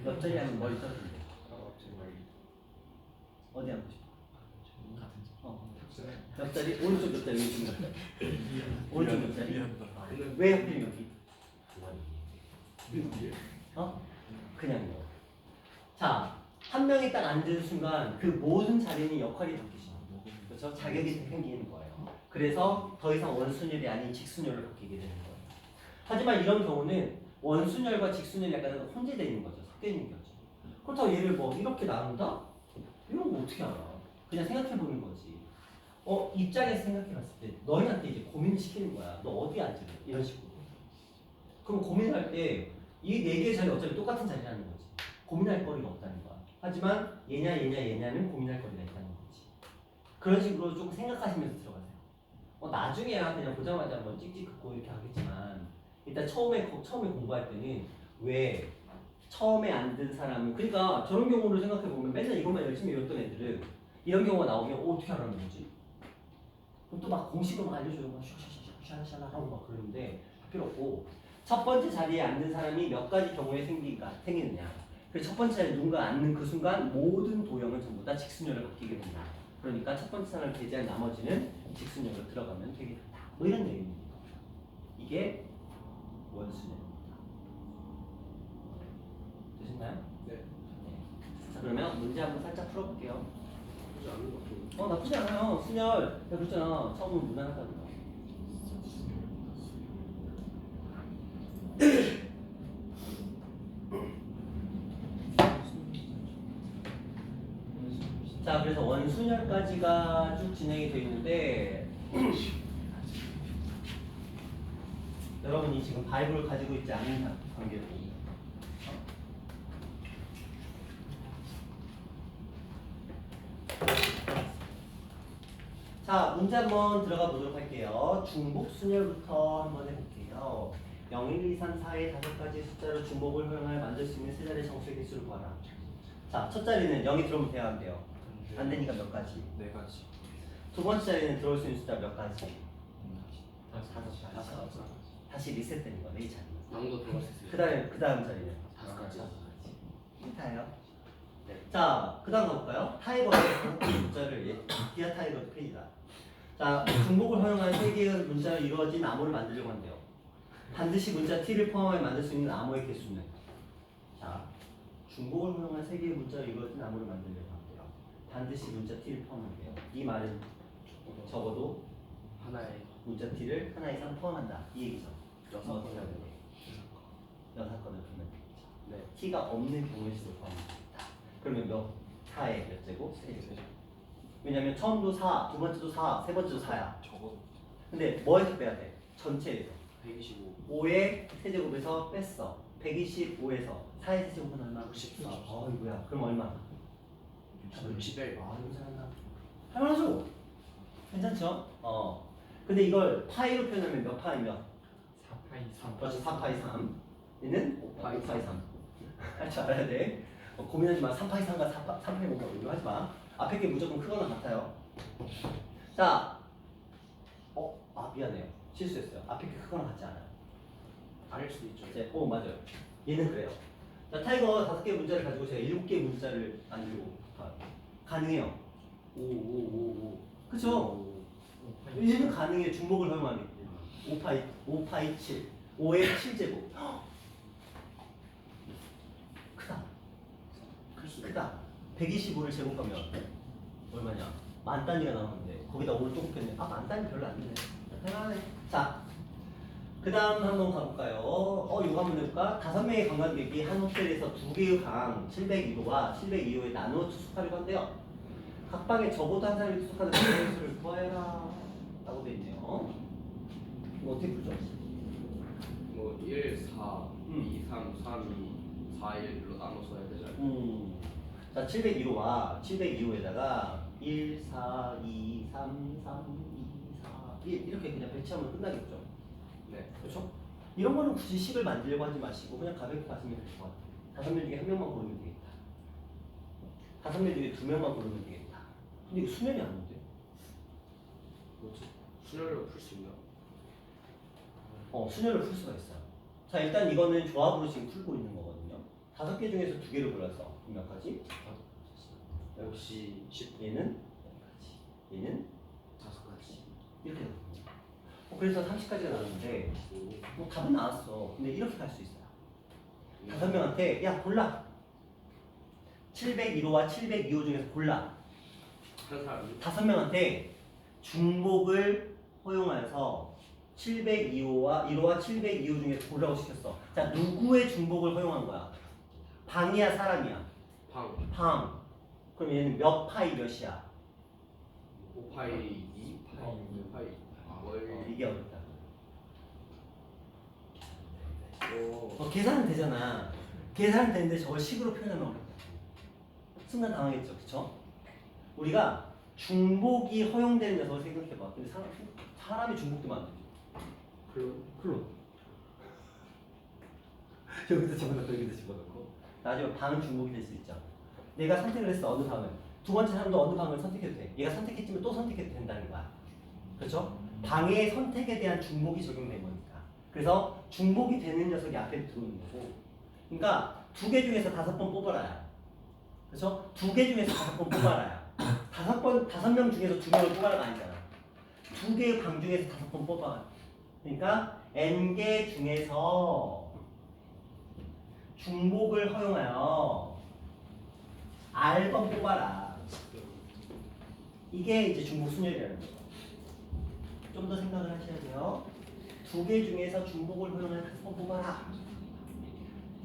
옆자리 하면 머리 떨어진대. 아, 갑자기 머리. 어디 앉고 싶어? 같은 옆자리? 오른쪽 옆자리, 왼쪽 옆자리. 오른쪽 옆자리? 오늘 왜 하필 여기? 그냥 뭐. 자, 한 명이 딱 앉은 순간 그 모든 자리는 역할이 바뀌죠. 그렇죠? 자격이 생기는 거예요. 그래서 더 이상 원순열이 아닌 직순열로 바뀌게 되는 거예요. 하지만 이런 경우는 원순열과 직순열이 약간 혼재되어 있는 거죠. 섞여 있는 거죠. 그렇다고 얘를 뭐 이렇게 나눈다? 이런 거 어떻게 알아? 그냥 생각해 보는 거지. 입장에서 생각해 봤을 때 너희한테 이제 고민을 시키는 거야. 너 어디 앉을래? 이런 식으로. 그럼 고민할 때 이 네 개의 자리 어차피 똑같은 자리라는 거지. 고민할 거리가 없다는 거야. 하지만 얘냐는 고민할 거리가 있다는 거지. 그런 식으로 조금 생각하시면서 들어가세요. 나중에야 그냥 보자마자 뭐 찍찍 긋고 이렇게 하겠지만 일단 처음에 공부할 때는 왜 처음에 앉은 사람은 그러니까 저런 경우를 생각해 보면 맨날 이것만 열심히 외웠던 애들은 이런 경우가 나오면 어떻게 하라는 거지? 그럼 또 막 공식을 막 알려줘요. 막 샤샤샤샤 하고 막 그러는데 필요 없고 첫 번째 자리에 앉는 사람이 몇 가지 경우에 생기느냐. 그래서 첫 번째 자리에 누군가 앉는 그 순간 모든 도형은 전부 다 직순열로 바뀌게 된다. 그러니까 첫 번째 사람을 배제한 나머지는 직순열로 들어가면 되게 된다. 뭐 이런 내용입니다. 이게 원순열입니다. 되셨나요? 네. 자, 그러면 문제 한번 살짝 풀어볼게요. 나쁘지 않은 것 같아요. 나쁘지 않아요. 순열. 내가 그랬잖아. 처음은 무난하다고. 자, 그래서 원순열까지가 쭉 진행이 되어 있는데 여러분이 지금 바이블을 가지고 있지 않은 관계로 자, 문제 한번 들어가 보도록 할게요. 중복순열부터 한번 해볼게요. 0, 1, 2, 3, 4의 5가지 숫자로 중복을 활용하여 만들 수 있는 세 자리의 정수의 개수를 구하라. 자, 첫 자리는 0이 들어오면 돼야 안 돼요? 안 되니까 몇 가지? 네 가지. 두 번째 자리는 들어올 수 있는 숫자 몇 가지? 다섯 가지. 다시 리셋되는 거네, 이 자리. 0도 들어갈 수 있어요. 그 다음 자리는? 5가지. 타예요. 네. 자, 그 다음 가볼까요? 타이거의 문자를 디아 타이거 페이지다. 자, 중복을 활용한 세 개의 문자로 이루어진 암호를 만들려고 한대요. 반드시 문자 T를 포함하여 만들 수 있는 암호의 개수는? 자, 중복을 활용한 세 개의 문자로 이루어진 암호를 만들려고 한대요. 반드시 문자 T를 포함한대요. 이 말은 적어도 하나에 문자 T를 하나 이상 포함한다. 이 얘기죠. 6건이라고. 6건을 두면 되겠죠. 네. T가 없는 경우의 수를 포함합니다. 그러면 몇? 4의 몇 제곱? 3제곱. 왜냐면 처음도 4, 두 번째도 4, 세 번째도 4야. 적어도 근데 뭐에서 빼야 돼? 전체에서. 125. 5의 세제곱에서 뺐어. 125에서 4의 세제곱은 얼마? 94. 이거야. 그럼 얼마? 61. 잘한다. 할만하죠? 괜찮죠? 근데 이걸 파이로 표현하면 몇 파이면? 4파이 3. 그렇지, 4파이 3. 얘는 5파이 5파이 3. 할 줄 알아야 돼. 고민하지 마. 3파이 3과 3파이 뭔가 이거 하지 마. 앞에 게 무조건 크거나 같아요. 자, 미안해요. 실수했어요. 앞에 게 크거나 같지 않아요. 아닐 수도 있죠. 맞아요. 얘는 그래요. 자, 타이거 5개 문자를 가지고 제가 7개 문자를 만들고 가능해요. 오오오오. 그쵸? 얘는 가능해요. 중복을 활용하기 때문에. 5파이 7. 5의 7제곱. 크다. 크다. 125를 제곱하면 얼마냐? 만 단위가 나오는데 거기다 5를 또 곱했네. 아, 만 단위 별로 안 되네. 편하네. 자, 그 다음 한번 가볼까요? 이거 한번 해볼까? 5명의 관광객이 한 호텔에서 2개의 방 702호와 702호에 나누어 투숙하려고 한대요. 각 방에 적어도 한 사람이 투숙하는 방의 수를 구하여라 라고 돼 있네요. 이거 어떻게 풀죠? 뭐 1, 4, 2, 3, 3, 2, 4, 1로 나눠서 해야 되잖아요. 자, 701호와 702호에다가 1, 4, 2, 3, 3, 2, 4, 1 이렇게 그냥 배치하면 끝나겠죠. 네. 그렇죠? 이런 거는 굳이 식을 만들려고 하지 마시고 그냥 가볍게 가시면 될 것 같아요. 5명 중에 1명만 고르면 되겠다. 5명 중에 2명만 고르면 되겠다. 근데 이거 수면이 안 오는데? 뭐지? 순열로 풀 수 있나? 수면을 풀 수가 있어요. 자, 일단 이거는 조합으로 지금 풀고 있는 거거든요. 5개 중에서 2개를 골랐어. 몇 가지? 역시 10. 얘는 여기까지. 얘는 5가지. 이렇게 나옵니다. 그래서 30까지가 나왔는데 뭐 답은 나왔어. 근데 이렇게 갈 수 있어요. 5명한테 야 골라. 701호와 702호 중에서 골라. 한 사람이? 5명한테 중복을 허용하여서 702호와 1호와 702호 중에서 고르라고 시켰어. 자, 누구의 중복을 허용한 거야? 방이야, 사람이야? 방. 방. 그럼 얘는 몇 파이 몇이야? 5파이, 2파이, 5파이. 이게 어렵다. 오. 계산은 되잖아. 계산은 되는데 저걸 식으로 표현하면 어렵다. 순간 당황했죠, 그쵸? 우리가 중복이 허용되는 녀석을 생각해봐. 근데 사람이 중복되면 안 되죠. 클론. 여기서 집어넣고 여기서 집어넣고. 나중에 방은 중복이 될 수 있죠. 내가 선택을 했어, 어느 방을. 두 번째 사람도 어느 방을 선택해도 돼. 얘가 선택했지만 또 선택해도 된다는 거야. 그렇죠? 방의 선택에 대한 중복이 적용된 거니까. 그래서 중복이 되는 녀석이 앞에 들어오는 거고. 그러니까 2개 중에서 5번 뽑아라야. 그렇죠? 2개 중에서 5번 뽑아라야. 5명 중에서 2명을 뽑아라가 아니잖아. 2개의 방 중에서 5번 뽑아. 그러니까 n개 중에서 중복을 허용하여 r번 뽑아라. 이게 이제 중복 순열이라는 거죠. 좀 더 생각을 하셔야 돼요. 2개 중에서 중복을 허용하여 5번 뽑아라.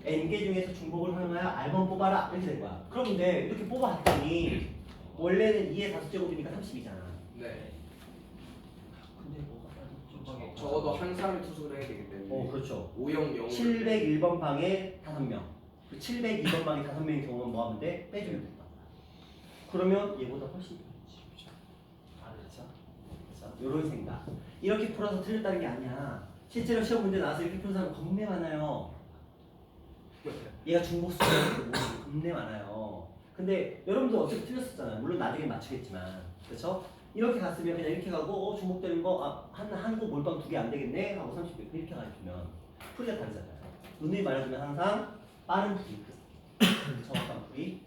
n개 중에서 중복을 허용하여 r번 뽑아라. 이렇게 된 거야. 그럼 근데 이렇게 뽑아봤더니 원래는 2의 5제곱이니까 30이잖아. 네. 근데 뭐가 빠졌죠? 적어도 한 사람이 투숙을 해야 되기 때문에. 그렇죠. 5형 0. 701번 방에 5명. 702번 방에 5명인 경우는 뭐 하면 돼? 빼주면 된다. 그러면 얘보다 훨씬 좋지. 알았죠? 그래서 요런 생각. 이렇게 풀어서 틀렸다는 게 아니야. 실제로 시험 문제 나와서 이렇게 푸는 사람 겁내 많아요. 얘가 중복수라는 게 겁내 많아요. 근데 여러분도 어차피 틀렸었잖아요. 물론 나중에 맞추겠지만. 그렇죠? 이렇게 갔으면 그냥 이렇게 가고 중복되는 거 한국 몰빵 2개 안 되겠네 하고 30개 이렇게 가주면 풀이가 다르잖아요. 누누이 말해주면 항상 빠른 풀이, 정확한 풀이,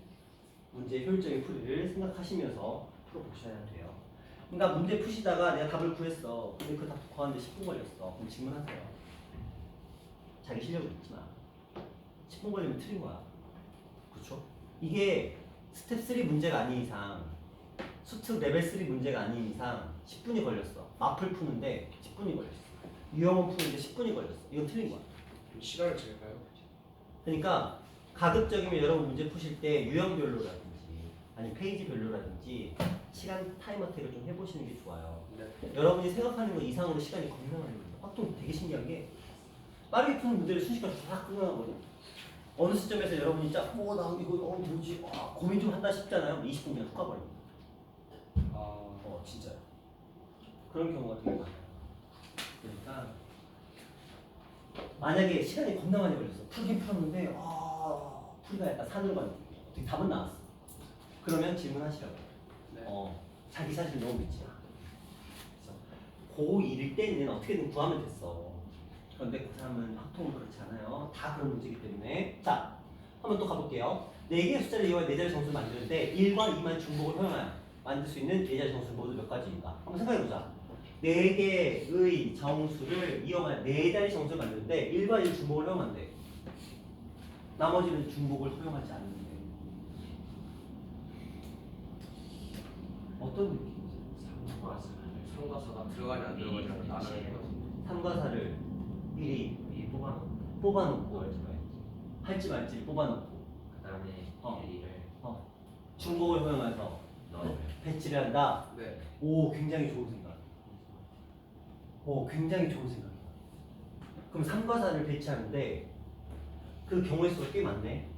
문제의 효율적인 풀이를 생각하시면서 풀어보셔야 돼요. 그러니까 문제 푸시다가 내가 답을 구했어. 근데 그 답 구하는데 10분 걸렸어. 그럼 질문하세요. 자기 실력을 믿지 마. 10분 걸리면 틀린 거야. 그렇죠? 이게 스텝 3 문제가 아닌 이상, 수특 레벨 3 문제가 아닌 이상 10분이 걸렸어. 마플 푸는데 10분이 걸렸어. 유형원 푸는데 10분이 걸렸어. 이건 틀린 거야. 시간을 재가요? 그러니까 가급적이면 여러분 문제 푸실 때 유형별로라든지 아니면 페이지별로라든지 시간 타임어택을 좀 해보시는 게 좋아요. 네. 여러분이 생각하는 것 이상으로 시간이 겁나 많이 걸려요. 또 되게 신기한 게 빠르게 푸는 문제를 순식간에 쫙 끝나거든요. 어느 시점에서 여러분이 나 이거 뭐지? 고민 좀 한다 싶잖아요. 20분 그냥 훅 가버립니다. 진짜요. 그런 경우가 되게 많아요. 그러니까 만약에 시간이 겁나 많이 걸렸어. 풀긴 풀었는데 풀이가 약간 산으로 가는 느낌. 어떻게 답은 나왔어. 그러면 질문하시라고. 네. 자기 자신 너무 믿지 마. 고1일 때는 어떻게든 구하면 됐어. 그런데 그 사람은 확통은 그렇지 않아요. 다 그런 문제이기 때문에. 자, 한번 또 가볼게요. 4개의 숫자를 이용해 4자리 정수를 만드는데 1과 2만 중복을 허용하여 만들 수 있는 4자리 정수 모두 몇 가지인가? 한번 생각해보자. 4개의 정수를 이용한 4자리 정수를 만드는데 1과 1 중복을 허용한대. 나머지는 중복을 허용하지 않는데. 어떤 느낌이지? 3과 4를 상과 사가 들어가냐 안 들어가냐를 나눠야 거 3과 4를 미리 이 뽑아놓고 뽑아놓고 할지 말지 뽑아놓고 그 다음에 어. 얘를 중복을 허용해서 넣어줘요. 배치를 한다. 네. 오, 굉장히 좋은 생각. 오, 굉장히 좋은 생각이야. 그럼 3과 4를 배치하는데 그 경우의 수가 꽤 많네.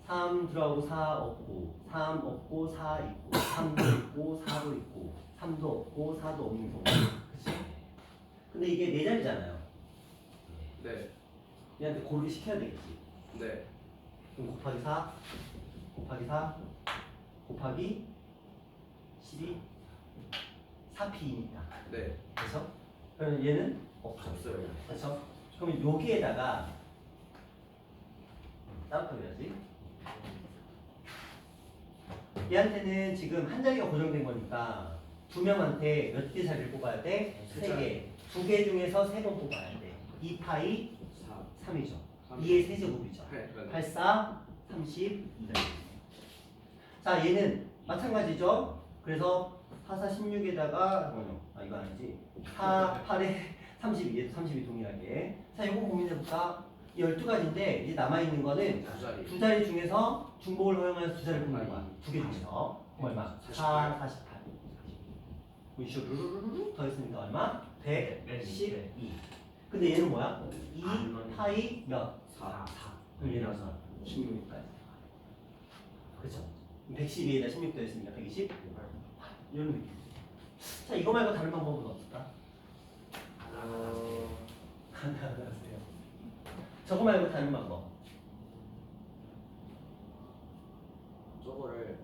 3 들어가고 4 없고 3 없고 4 있고 3도 있고 4도 있고 3도 없고 4도 없는 경우. 그치? 근데 이게 4자리잖아요. 네. 얘한테 고르기 시켜야 되겠지. 네. 그럼 곱하기 4 곱하기 4 곱하기 12 4p입니다. 네. 그래서 그러면 얘는 없어요. 그렇죠? 그럼 여기에다가 따로 해야지. 얘한테는 지금 한 자리가 고정된 거니까 2명한테 몇 개 자리를 뽑아야 돼? 3개. 2개 중에서 3번 뽑아야 돼. 2파이 3이죠. 2의 세제곱이죠. 네. 84, 32. 자, 얘는 마찬가지죠. 그래서 4, 4, 16에다가 이거 아니지. 4, 8에 32, 32 동일하게. 자, 이거 고민해볼까? 12가지인데 이제 남아있는 거는 두 자리. 두 자리 중에서 중복을 허용해서 두 자리를 뽑는 거야. 두 개 중에서. 얼마? 4, 48. 이슈 루루루루 더했으니까 얼마? 112. 근데 얘는 뭐야? 2 파이 몇? 4. 그럼 얘는 얼마? 16까지. 그렇죠? 112에다 16 더했으니까 120. 이런 느낌. 자, 이거 말고 다른 방법은 없을까? 안녕하세요. 저거 말고 다른 방법. 저거를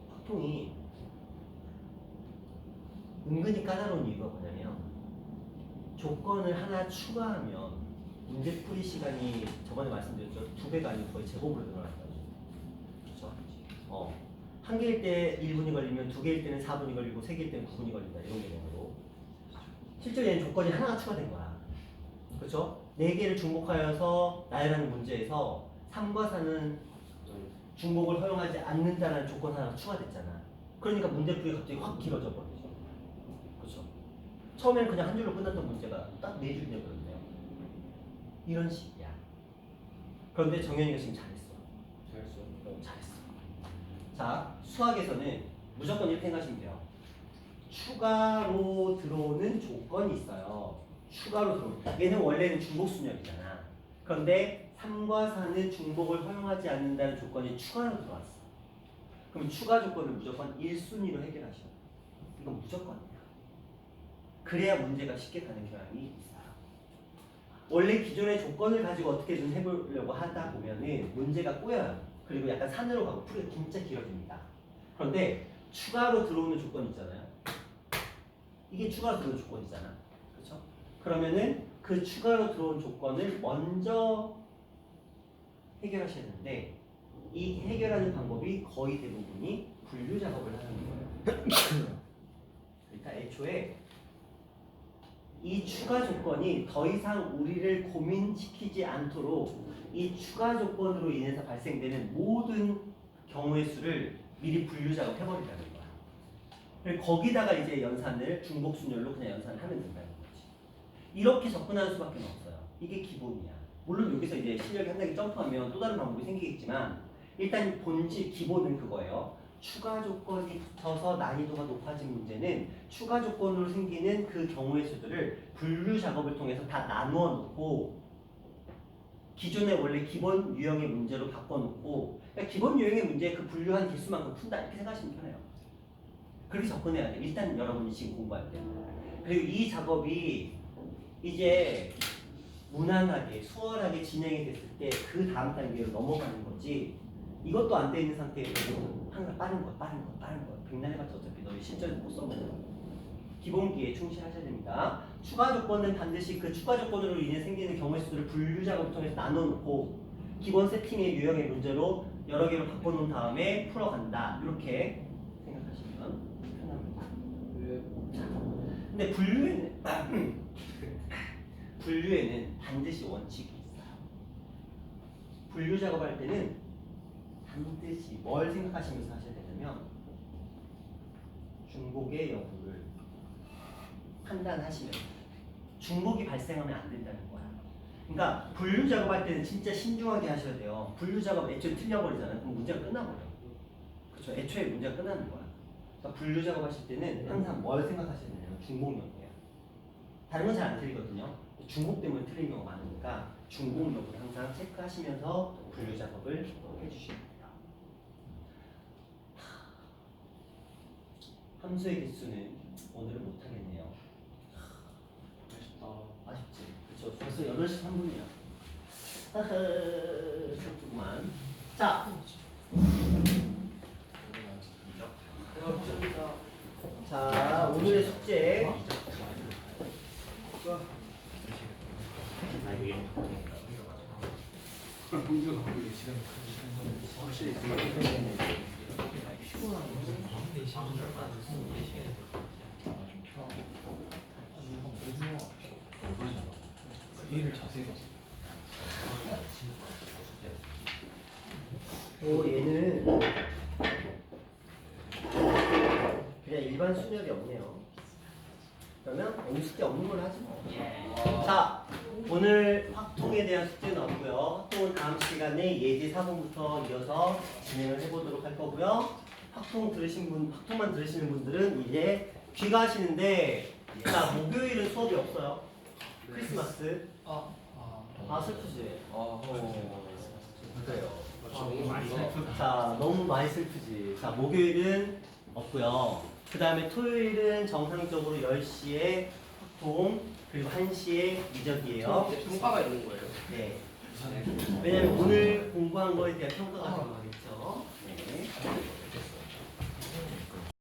보통이 은근히 까다로운 이유가 뭐냐면 조건을 하나 추가하면 문제풀이 시간이 저번에 말씀드렸죠. 2배가 아니고 거의 제곱으로 늘어났다고. 그렇죠? 한 개일 때 1분이 걸리면 2개일 때는 4분이 걸리고 3개일 때는 9분이 걸린다. 이런 개념으로. 실제로 얘는 조건이 하나가 추가된 거야. 그렇죠? 4개를 중복하여서 나열하는 문제에서 3과 4는 중복을 허용하지 않는다는 조건 하나가 추가됐잖아. 그러니까 문제풀이가 갑자기 확 길어져 버리죠. 그렇죠? 처음에는 그냥 한 줄로 끝났던 문제가 딱 4줄이 되거든요. 이런 식이야. 그런데 정현이가 지금 잘했어. 잘했어. 자, 수학에서는 무조건 이렇게 생각하시면 돼요. 추가로 들어오는 조건이 있어요. 추가로 들어오는. 얘는 원래는 중복순열이잖아. 그런데 3과 4는 중복을 허용하지 않는다는 조건이 추가로 들어왔어. 그럼 추가 조건을 무조건 1순위로 해결하셔. 이건 무조건이야. 그래야 문제가 쉽게 가는 경향이 있어요. 원래 기존의 조건을 가지고 어떻게든 해보려고 하다 보면은 문제가 꼬여요. 그리고 약간 산으로 가고 풀이가 진짜 길어집니다. 그런데 추가로 들어오는 조건 있잖아요. 이게 추가로 들어오는 조건이잖아. 그렇죠? 그러면은 그 추가로 들어온 조건을 먼저 해결하셔야 되는데 이 해결하는 방법이 거의 대부분이 분류 작업을 하는 거예요. 그러니까 애초에 이 추가 조건이 더 이상 우리를 고민시키지 않도록 이 추가 조건으로 인해서 발생되는 모든 경우의 수를 미리 분류 작업해버리라는 거야. 그리고 거기다가 이제 연산을 중복순열로 그냥 연산하면 된다는 거지. 이렇게 접근하는 수밖에 없어요. 이게 기본이야. 물론 여기서 이제 실력이 한 단계 점프하면 또 다른 방법이 생기겠지만 일단 본질 기본은 그거예요. 추가 조건이 붙어서 난이도가 높아진 문제는 추가 조건으로 생기는 그 경우의 수들을 분류 작업을 통해서 다 나누어 놓고 기존의 원래 기본 유형의 문제로 바꿔놓고 그러니까 기본 유형의 문제에 그 분류한 개수만큼 푼다 이렇게 생각하시면 편해요. 그렇게 접근해야 돼. 일단 여러분이 지금 공부할 때. 그리고 이 작업이 이제 무난하게 수월하게 진행이 됐을 때 그 다음 단계로 넘어가는 거지. 이것도 안 돼 있는 상태에서 항상 빠른 거 백날 해봤자 어차피 너희 실전에서 못 써먹어. 기본기에 충실하셔야 됩니다. 추가 조건은 반드시 그 추가 조건으로 인해 생기는 경우의 수를 분류 작업을 통해서 나눠놓고 기본 세팅의 유형의 문제로 여러 개로 바꿔놓은 다음에 풀어간다. 이렇게 생각하시면 편합니다. 근데 분류에는 반드시 원칙이 있어요. 분류 작업할 때는 반드시 뭘 생각하시면서 하셔야 되냐면 중복의 여부를 판단하시면서 중복이 발생하면 안 된다는 거야. 그러니까 분류 작업할 때는 진짜 신중하게 하셔야 돼요. 분류 작업 애초에 틀려버리잖아요. 그럼 문제가 끝나버려. 그렇죠? 애초에 문제가 끝나는 거야. 그러니까 분류 작업하실 때는 항상 뭘 생각하셔야 되냐면 중복력이에요. 다른 건 잘 안 틀리거든요. 중복 때문에 틀린 경우가 많으니까 중복력을 항상 체크하시면서 분류 작업을 해주셔야 돼요. 함수의 개수는 오늘은 못하겠네요. 아쉽지? 그렇죠. 벌써 8시 3분이야. 슬프구만. 자, 자 오늘의 숙제. 아 이거 확실히 일을 자세히 봤어. 얘는 그냥 일반 수열이 없네요. 그러면 오늘 숙제 없는 걸 하지 뭐. 자, 오늘 확통에 대한 숙제는 없고요. 확통은 다음 시간에 예제 4번부터 이어서 진행을 해보도록 할 거고요. 확통만 들으시는 분들은 이제 귀가하시는데, 자, 목요일은 수업이 없어요. 크리스마스. 슬프지. 그래요. 너무 많이 슬프다. 자, 너무 많이 슬프지. 자, 목요일은 없고요. 그 다음에 토요일은 정상적으로 10시에 확통, 그리고 1시에 미적이에요. 평가가 있는 거예요. 네. 왜냐면 오늘 공부한 거에 대한 평가가 들어가겠죠. 네.